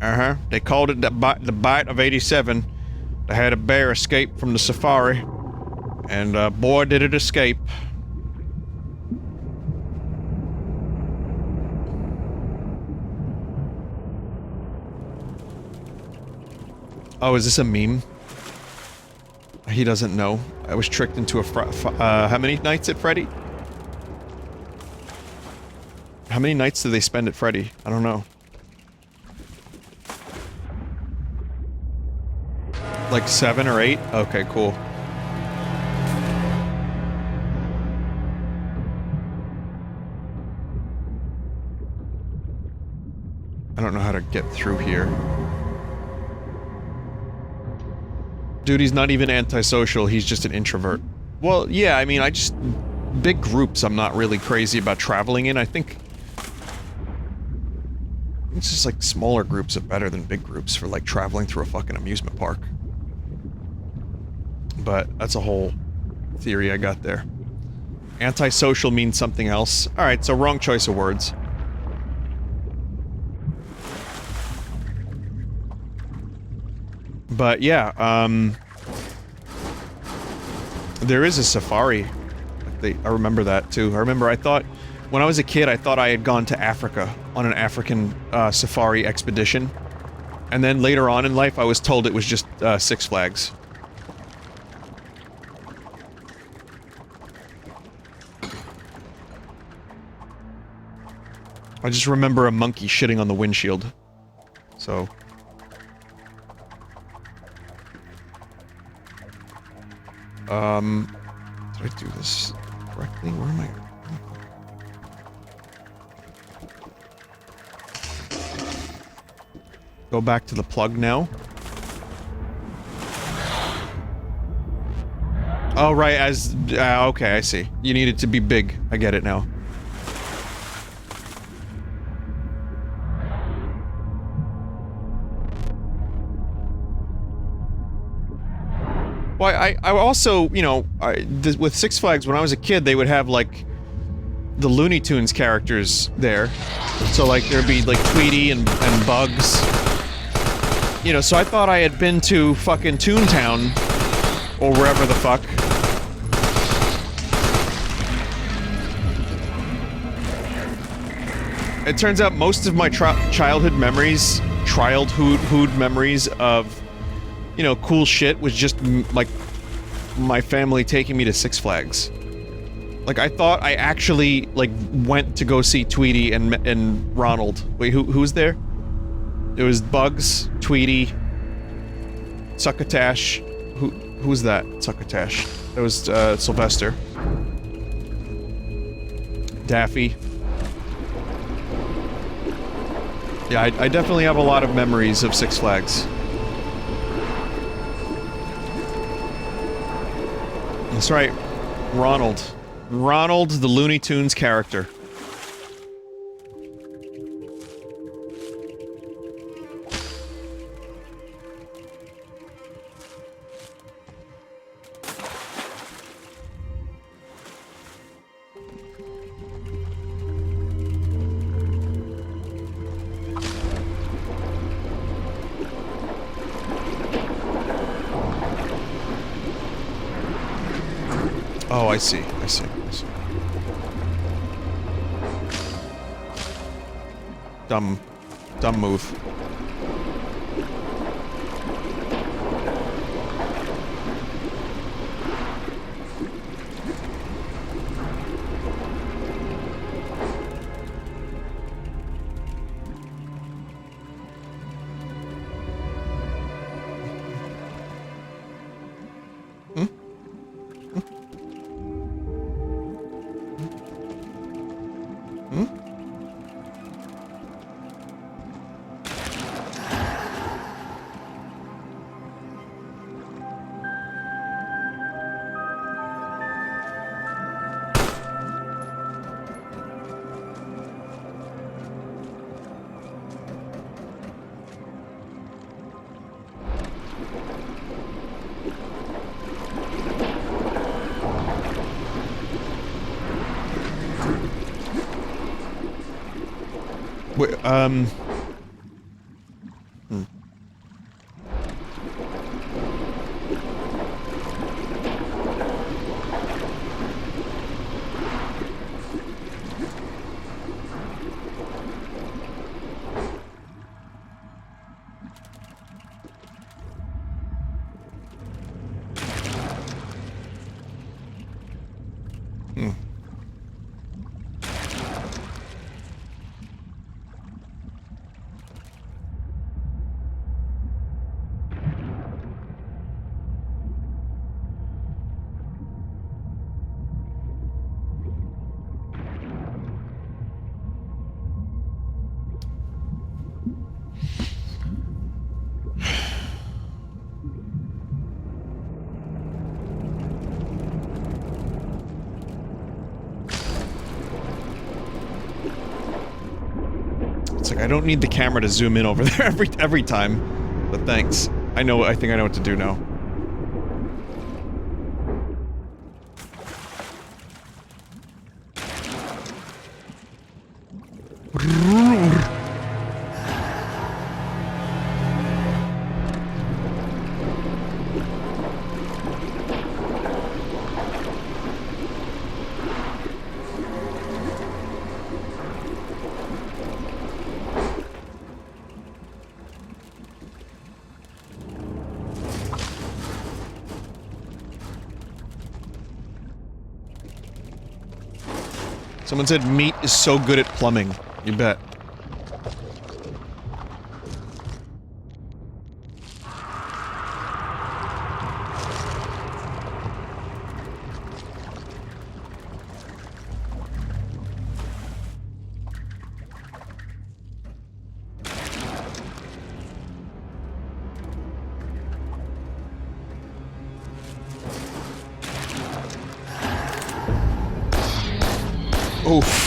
Uh-huh, they called it the bite of 87. They had a bear escape from the safari, and boy did it escape. Oh, is this a meme? He doesn't know. I was tricked into how many nights at Freddy? How many nights do they spend at Freddy? I don't know. Like 7 or 8? Okay, cool. I don't know how to get through here. Dude, he's not even antisocial, he's just an introvert. Well, yeah, I mean, big groups I'm not really crazy about traveling in, I think... It's just like smaller groups are better than big groups for like traveling through a fucking amusement park. But that's a whole theory I got there. Antisocial means something else. Alright, so wrong choice of words. But yeah, there is a safari. I remember that too. I thought, when I was a kid, I thought I had gone to Africa on an African safari expedition. And then later on in life, I was told it was just Six Flags. I just remember a monkey shitting on the windshield. So... did I do this correctly? Where am I? Go back to the plug now. Oh, right, okay, I see. You need it to be big. I get it now. Well, I also, you know, with Six Flags, when I was a kid, they would have, like, the Looney Tunes characters there. So, like, there'd be, like, Tweety and Bugs. You know, so I thought I had been to fucking Toontown, or wherever the fuck. It turns out most of my childhood memories of, you know, cool shit was just, like, my family taking me to Six Flags. Like, I thought I actually, like, went to go see Tweety and Ronald. Wait, who's there? It was Bugs, Tweety, Succotash. Who's that? Succotash. That was, Sylvester. Daffy. Yeah, I definitely have a lot of memories of Six Flags. That's right. Ronald. Ronald, the Looney Tunes character. Oh, I see. I see. Dumb move. Wait, It's like, I don't need the camera to zoom in over there every time. But thanks. I think I know what to do now. Someone said meat is so good at plumbing. You bet. Oof.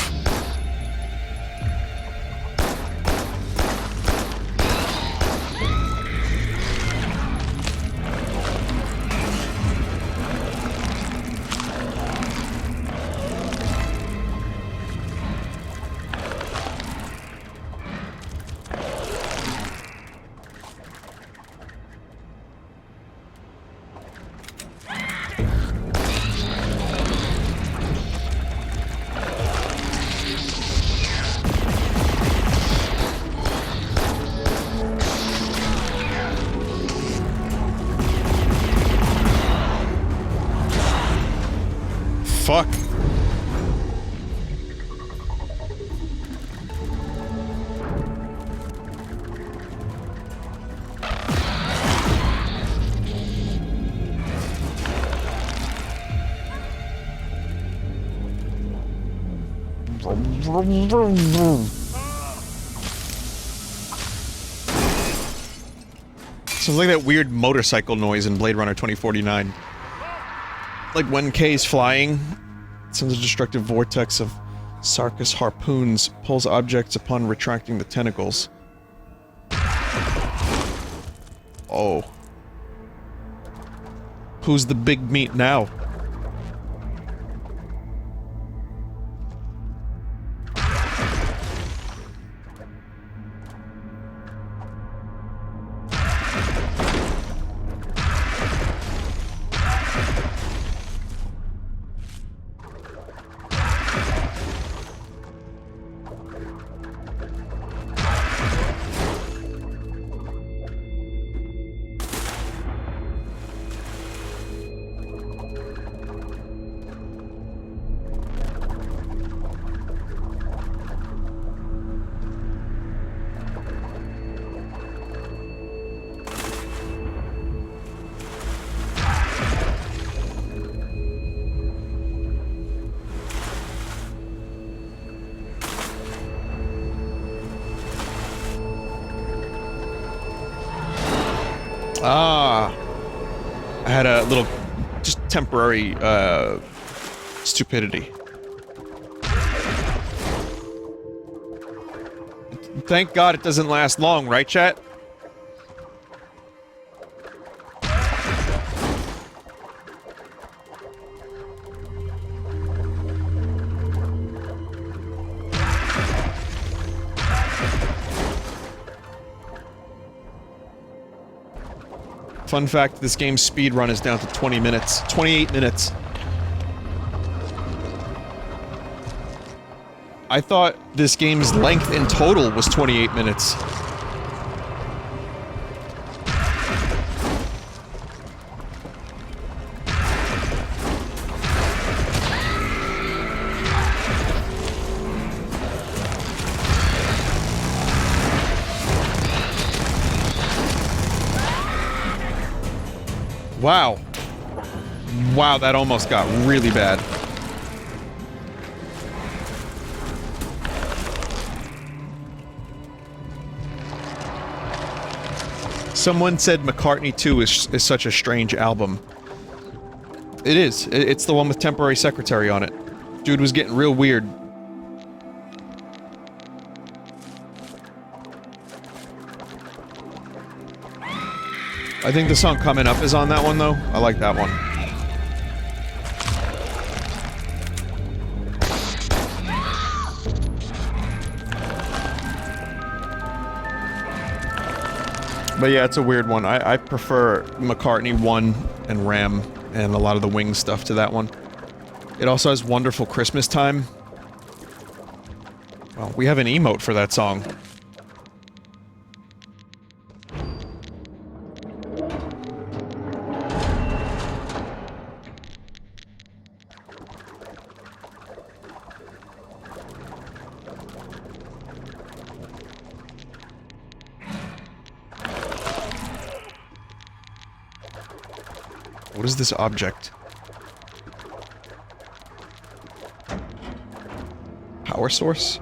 Fuck. Sounds like that weird motorcycle noise in Blade Runner 2049. Like when Kay's flying, it sends a destructive vortex of Sarkis harpoons, pulls objects upon retracting the tentacles. Oh. Who's the big meat now? Ah, I had a little, just temporary, stupidity. Thank God it doesn't last long, right, chat? Fun fact, this game's speed run is down to 20 minutes. 28 minutes. I thought this game's length in total was 28 minutes. Wow. Wow, that almost got really bad. Someone said McCartney 2 is such a strange album. It is. It's the one with Temporary Secretary on it. Dude was getting real weird. I think the song Coming Up is on that one, though. I like that one. But yeah, it's a weird one. I prefer McCartney 1 and Ram and a lot of the Wings stuff to that one. It also has Wonderful Christmas Time. Well, we have an emote for that song. What is this object? Power source?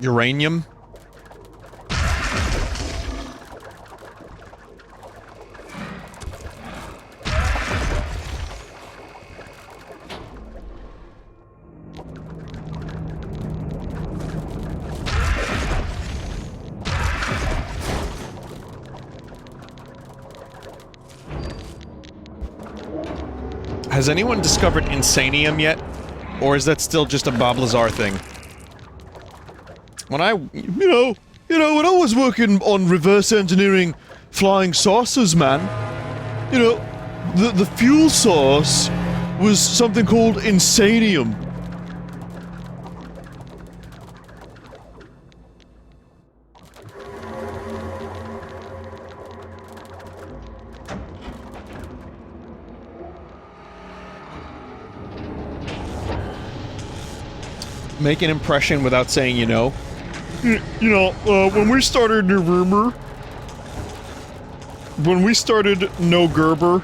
Uranium? Has anyone discovered Insanium yet? Or is that still just a Bob Lazar thing? When when I was working on reverse engineering flying saucers, man, you know, the fuel source was something called Insanium. Make an impression without saying you know. When we started November, when we started No Gerber,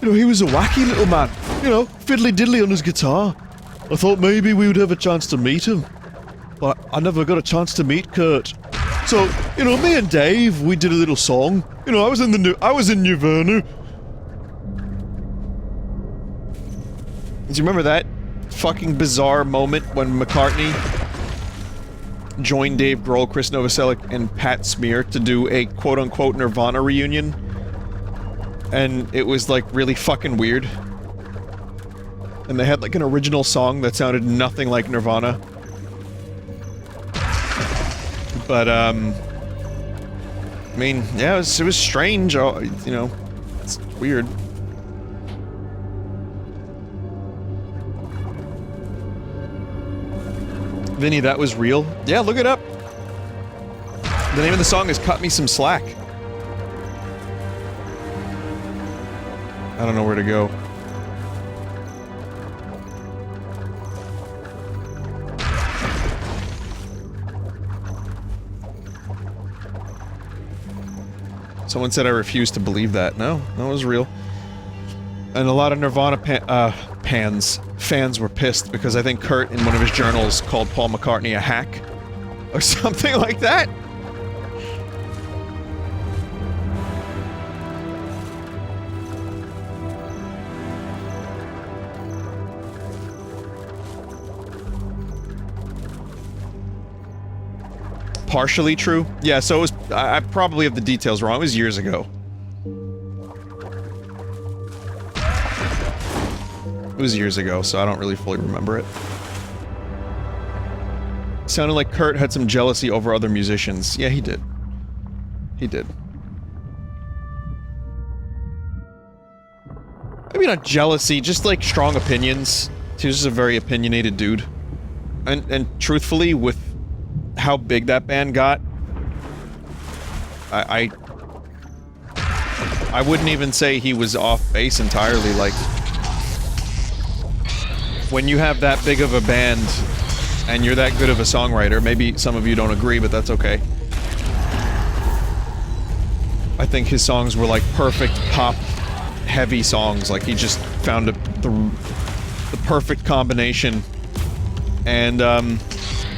he was a wacky little man, fiddly diddly on his guitar. I thought maybe we would have a chance to meet him, but I never got a chance to meet Kurt. So, me and Dave, we did a little song. I was in Nirvana. Do you remember that fucking bizarre moment when McCartney joined Dave Grohl, Chris Novoselic, and Pat Smear to do a quote-unquote Nirvana reunion? And it was, like, really fucking weird. And they had, like, an original song that sounded nothing like Nirvana. But, I mean, yeah, it was strange, it's weird. Vinny, that was real? Yeah, look it up! The name of the song is Cut Me Some Slack. I don't know where to go. Someone said I refuse to believe that. No, that was real. And a lot of Nirvana fans were pissed because I think Kurt, in one of his journals, called Paul McCartney a hack. Or something like that. Partially true? Yeah, so it was- I probably have the details wrong. It was years ago. It was years ago, so I don't really fully remember it. Sounded like Kurt had some jealousy over other musicians. Yeah, he did. He did. Maybe not jealousy, just like strong opinions. He was just a very opinionated dude. And truthfully, with how big that band got, I wouldn't even say he was off base entirely, like... When you have that big of a band, And you're that good of a songwriter. Maybe some of you don't agree, but that's okay. I think his songs were like perfect pop-heavy songs. Like he just found the perfect combination. And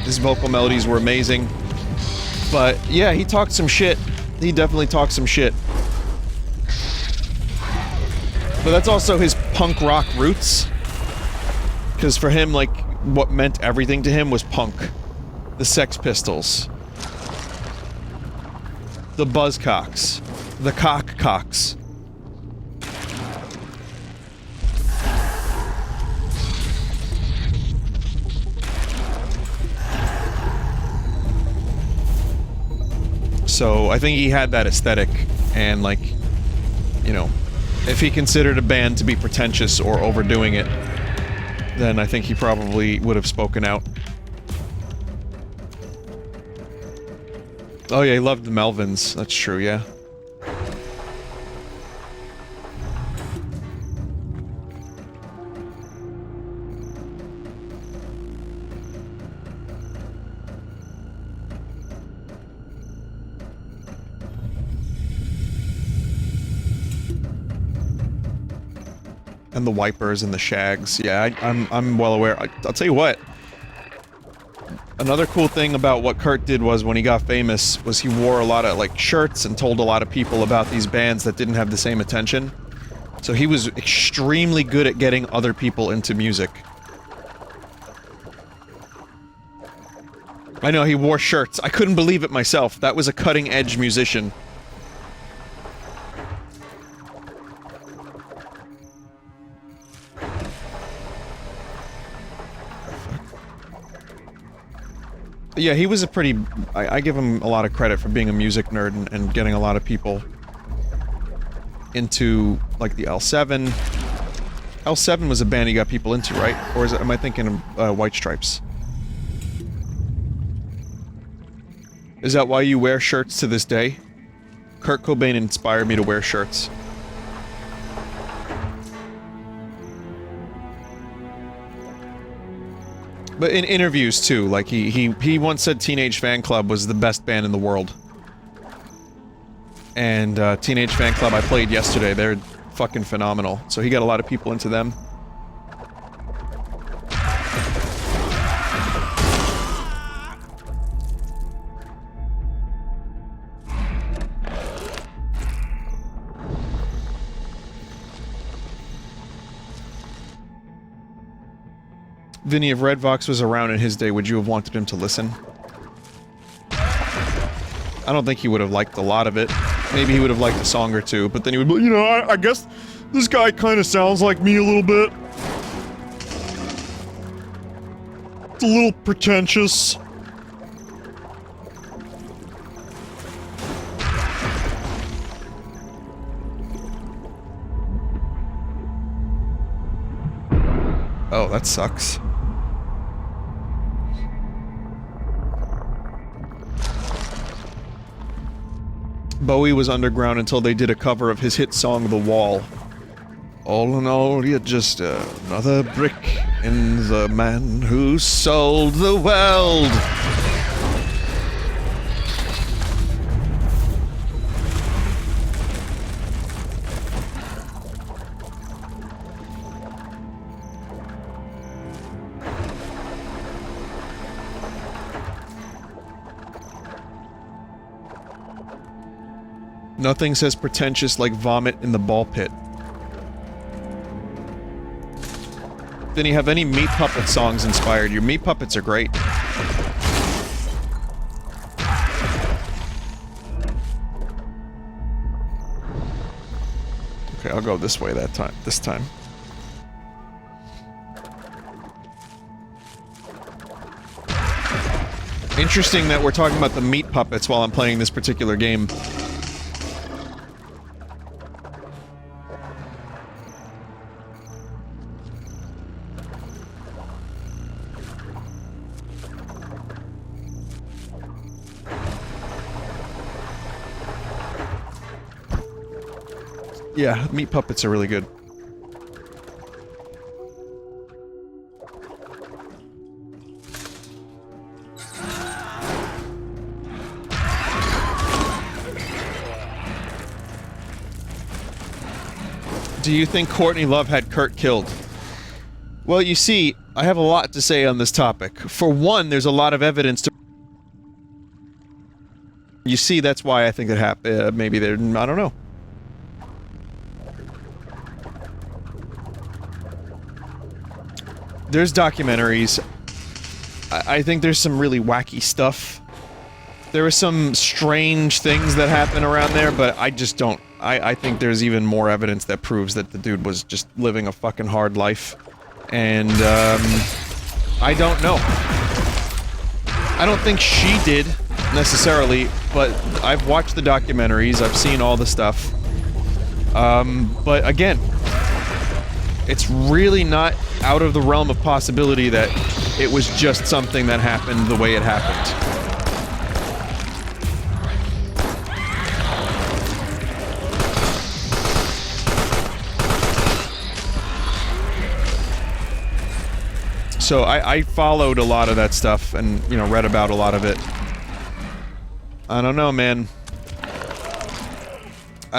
his vocal melodies were amazing. But yeah, he talked some shit. He definitely talked some shit. But that's also his punk rock roots. Because for him, like, what meant everything to him was punk. The Sex Pistols. The Buzzcocks. The Cock-Cocks. So, I think he had that aesthetic, and like, you know, if he considered a band to be pretentious or overdoing it, then I think he probably would have spoken out. Oh yeah, he loved the Melvins. That's true, yeah. And the Wipers and the Shags. Yeah, I'm well aware. I'll tell you what. Another cool thing about what Kurt did was when he got famous was he wore a lot of like shirts and told a lot of people about these bands that didn't have the same attention. So he was extremely good at getting other people into music. I know, he wore shirts. I couldn't believe it myself. That was a cutting-edge musician. Yeah, he was a pretty... I give him a lot of credit for being a music nerd and getting a lot of people into, like, the L7. L7 was a band he got people into, right? Or is it, am I thinking of White Stripes? Is that why you wear shirts to this day? Kurt Cobain inspired me to wear shirts. But in interviews, too, like, he once said Teenage Fan Club was the best band in the world. And, Teenage Fan Club I played yesterday, they're fucking phenomenal. So he got a lot of people into them. Vinny, if Red Vox was around in his day, would you have wanted him to listen? I don't think he would have liked a lot of it. Maybe he would have liked a song or two, but then he would be, you know, I guess this guy kind of sounds like me a little bit. It's a little pretentious. Oh, that sucks. Bowie was underground until they did a cover of his hit song, The Wall. All in all, you're just another brick in the man who sold the world. Nothing says pretentious like vomit in the ball pit. Did he have any Meat Puppet songs inspired you? Meat Puppets are great. Okay, I'll go this way this time. Interesting that we're talking about the Meat Puppets while I'm playing this particular game. Yeah, Meat Puppets are really good. Do you think Courtney Love had Kurt killed? Well, you see, I have a lot to say on this topic. For one, there's a lot of evidence to... You see, that's why I think it happened. Maybe they're... I don't know. There's documentaries. I think there's some really wacky stuff. There are some strange things that happen around there, but I just don't... I think there's even more evidence that proves that the dude was just living a fucking hard life. And, I don't know. I don't think she did, necessarily, but I've watched the documentaries, I've seen all the stuff. But again, it's really not out of the realm of possibility that it was just something that happened the way it happened. So I followed a lot of that stuff and, you know, read about a lot of it. I don't know, man.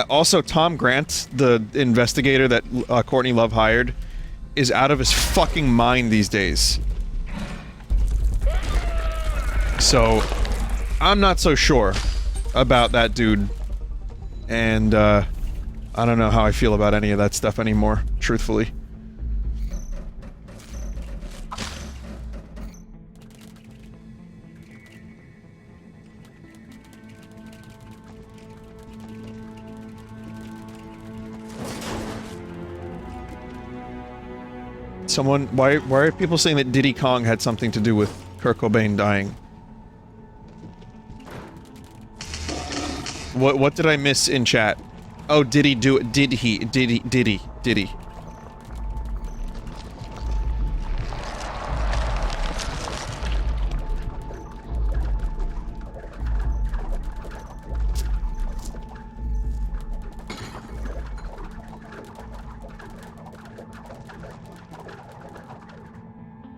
Also, Tom Grant, the investigator that Courtney Love hired, is out of his fucking mind these days. So, I'm not so sure about that dude. And, I don't know how I feel about any of that stuff anymore, truthfully. Someone, why are people saying that Diddy Kong had something to do with Kurt Cobain dying? What did I miss in chat? Oh, did he do it? Did he?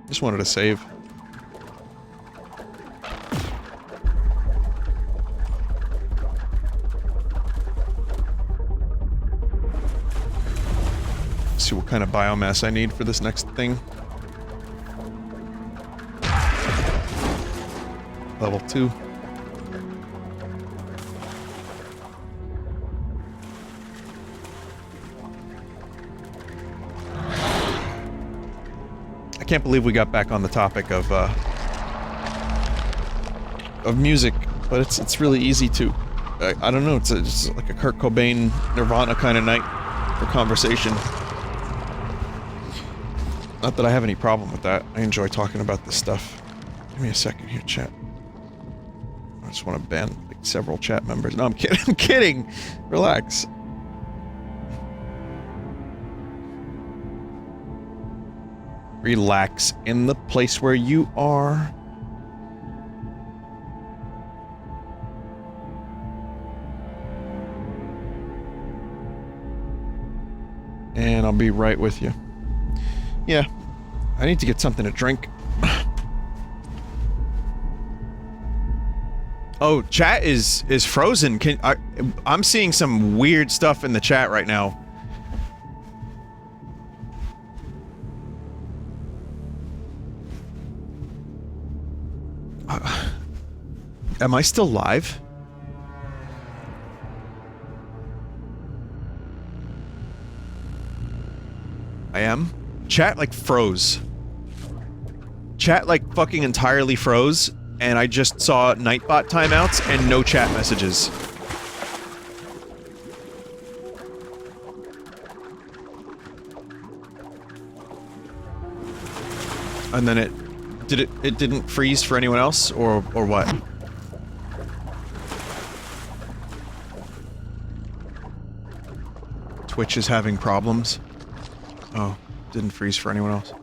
Just wanted to save. See what kind of biomass I need for this next thing. Level 2. I can't believe we got back on the topic of music, but it's really easy to... I don't know, it's like a Kurt Cobain, Nirvana kind of night for conversation. Not that I have any problem with that. I enjoy talking about this stuff. Give me a second here, chat. I just want to ban like several chat members. No, I'm kidding. I'm kidding. Relax. Relax in the place where you are. And I'll be right with you. Yeah, I need to get something to drink. Oh, chat is frozen. I'm seeing some weird stuff in the chat right now. Am I still live? I am? Chat, like, froze. Chat, like, fucking entirely froze, and I just saw Nightbot timeouts and no chat messages. And then it didn't freeze for anyone else, or what? Twitch is having problems. Oh, didn't freeze for anyone else.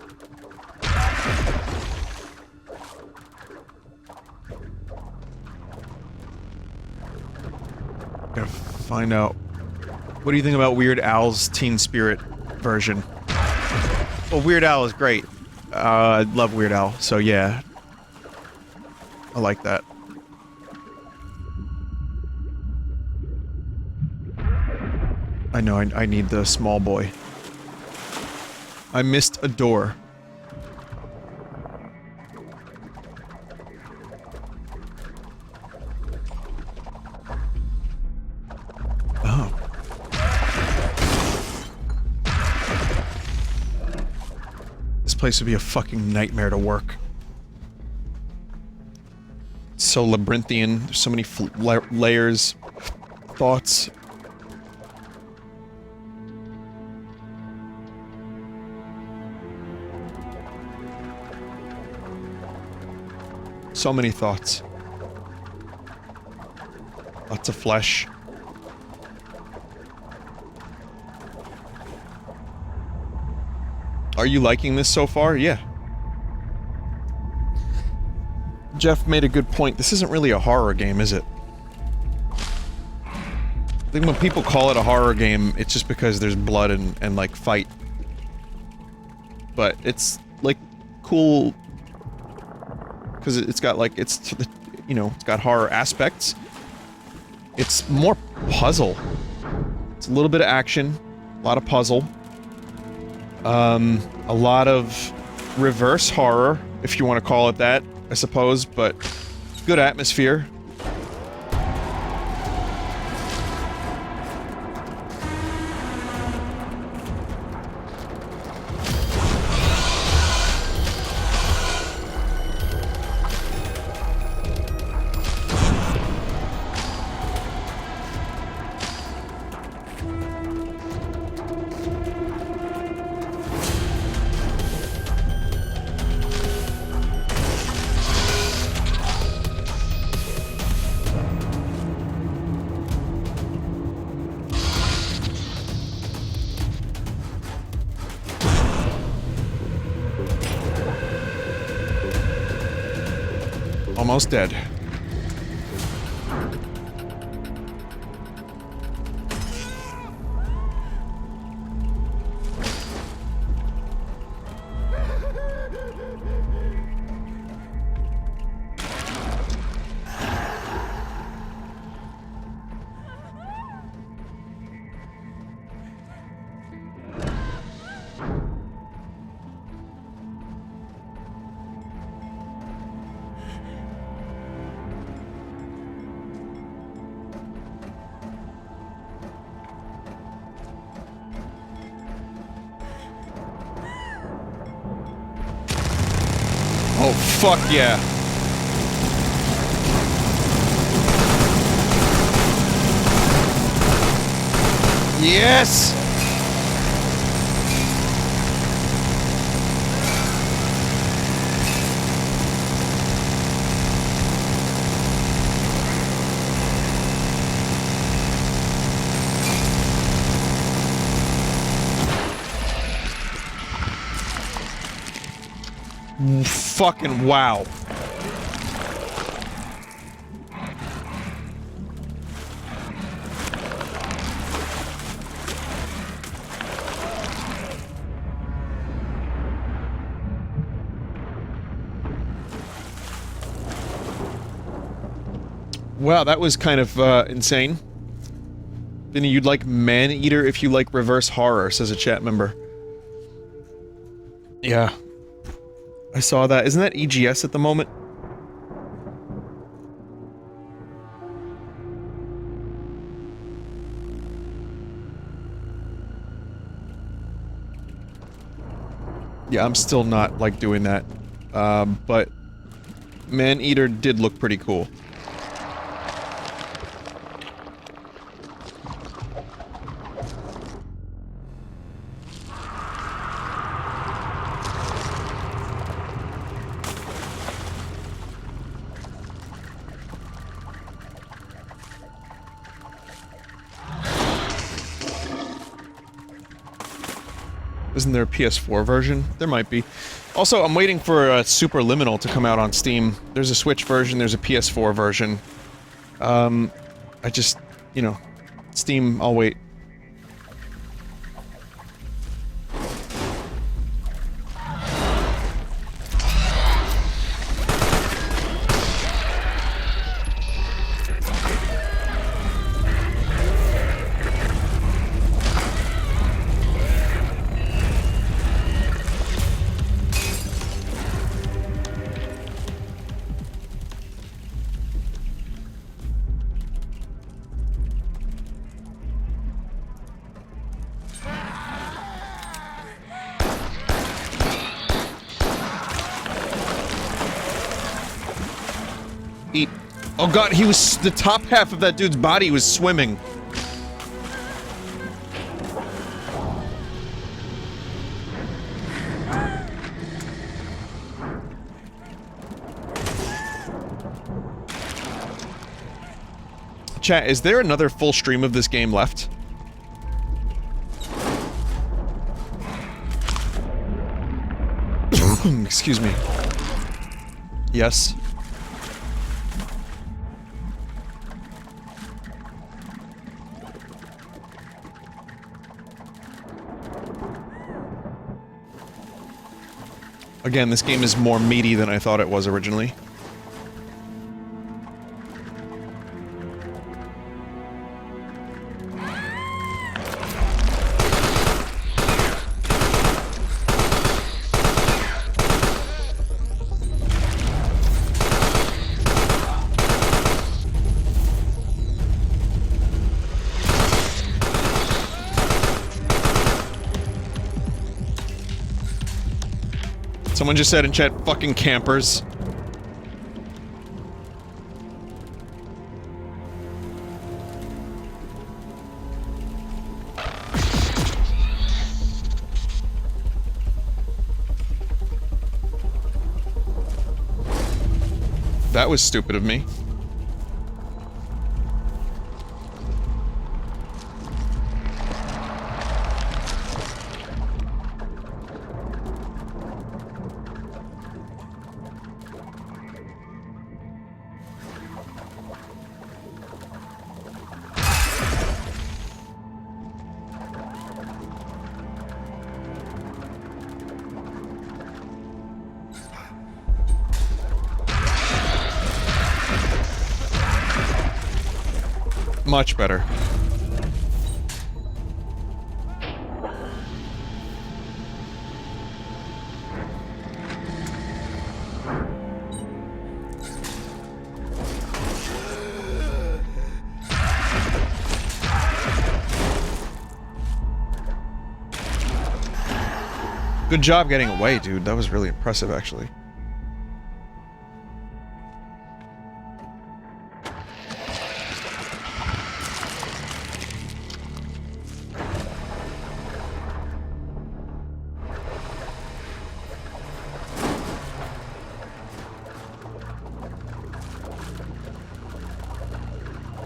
Gotta find out. What do you think about Weird Al's Teen Spirit version? Well, Weird Al is great. I love Weird Al, so yeah. I like that. I know, I need the small boy. I missed a door. Oh. This place would be a fucking nightmare to work. It's so labyrinthian, there's so many layers, thoughts. So many thoughts. Lots of flesh. Are you liking this so far? Yeah. Jeff made a good point. This isn't really a horror game, is it? I think when people call it a horror game, it's just because there's blood and like, fight. But it's, like, cool... because it's got, like, it's, you know, it's got horror aspects. It's more puzzle. It's a little bit of action, a lot of puzzle. A lot of reverse horror, if you want to call it that, I suppose, but good atmosphere. Almost dead. Oh, fuck yeah. Yes! Fucking wow. Wow, that was kind of, insane. Vinny, you'd like Man-Eater if you like reverse horror, says a chat member. Yeah. I saw that. Isn't that EGS at the moment? Yeah, I'm still not, like, doing that. But... Man-Eater did look pretty cool. Isn't there a PS4 version? There might be. Also, I'm waiting for Superliminal to come out on Steam. There's a Switch version, there's a PS4 version. I just, you know, Steam, I'll wait. Eat. Oh god, he was- the top half of that dude's body was swimming. Chat, is there another full stream of this game left? Excuse me. Yes. Again, this game is more meaty than I thought it was originally. Someone just said in chat, fucking campers. That was stupid of me. Much better. Good job getting away, dude. That was really impressive, actually.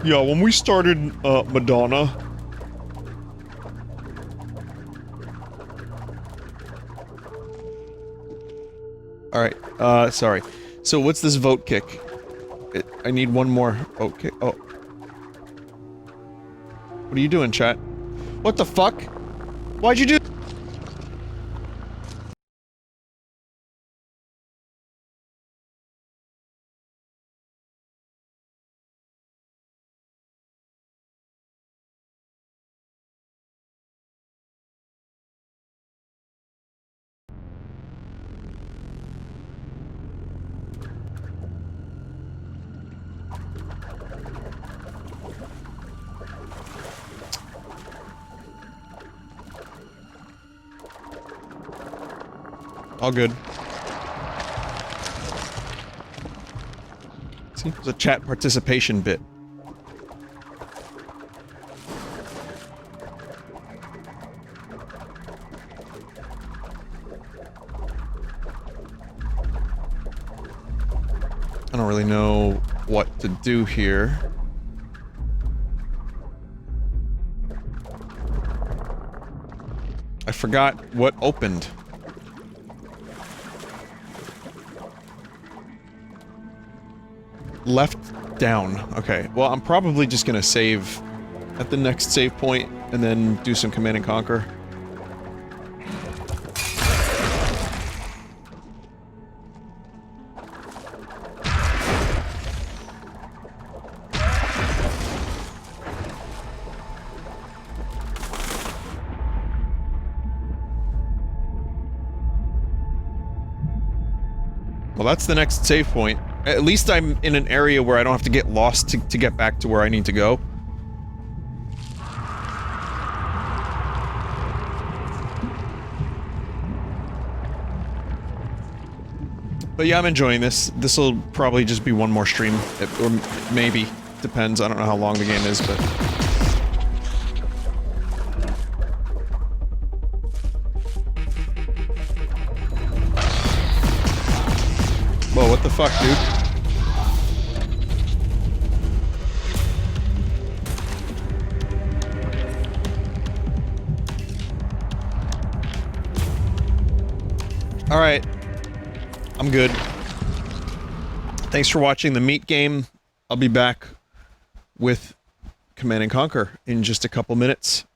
Yeah, when we started, Madonna... Alright, sorry. So what's this vote kick? I need one more vote kick. Oh. What are you doing, chat? What the fuck? Why'd you do- All good. See, it was a chat participation bit. I don't really know what to do here. I forgot what opened. Left down. Okay, well, I'm probably just gonna save at the next save point and then do some command and conquer. Well, that's the next save point. At least I'm in an area where I don't have to get lost to get back to where I need to go. But yeah, I'm enjoying this. This'll probably just be one more stream. Or maybe. Depends. I don't know how long the game is, but... Whoa, what the fuck, dude? Alright. I'm good. Thanks for watching the meat game. I'll be back with Command & Conquer in just a couple minutes.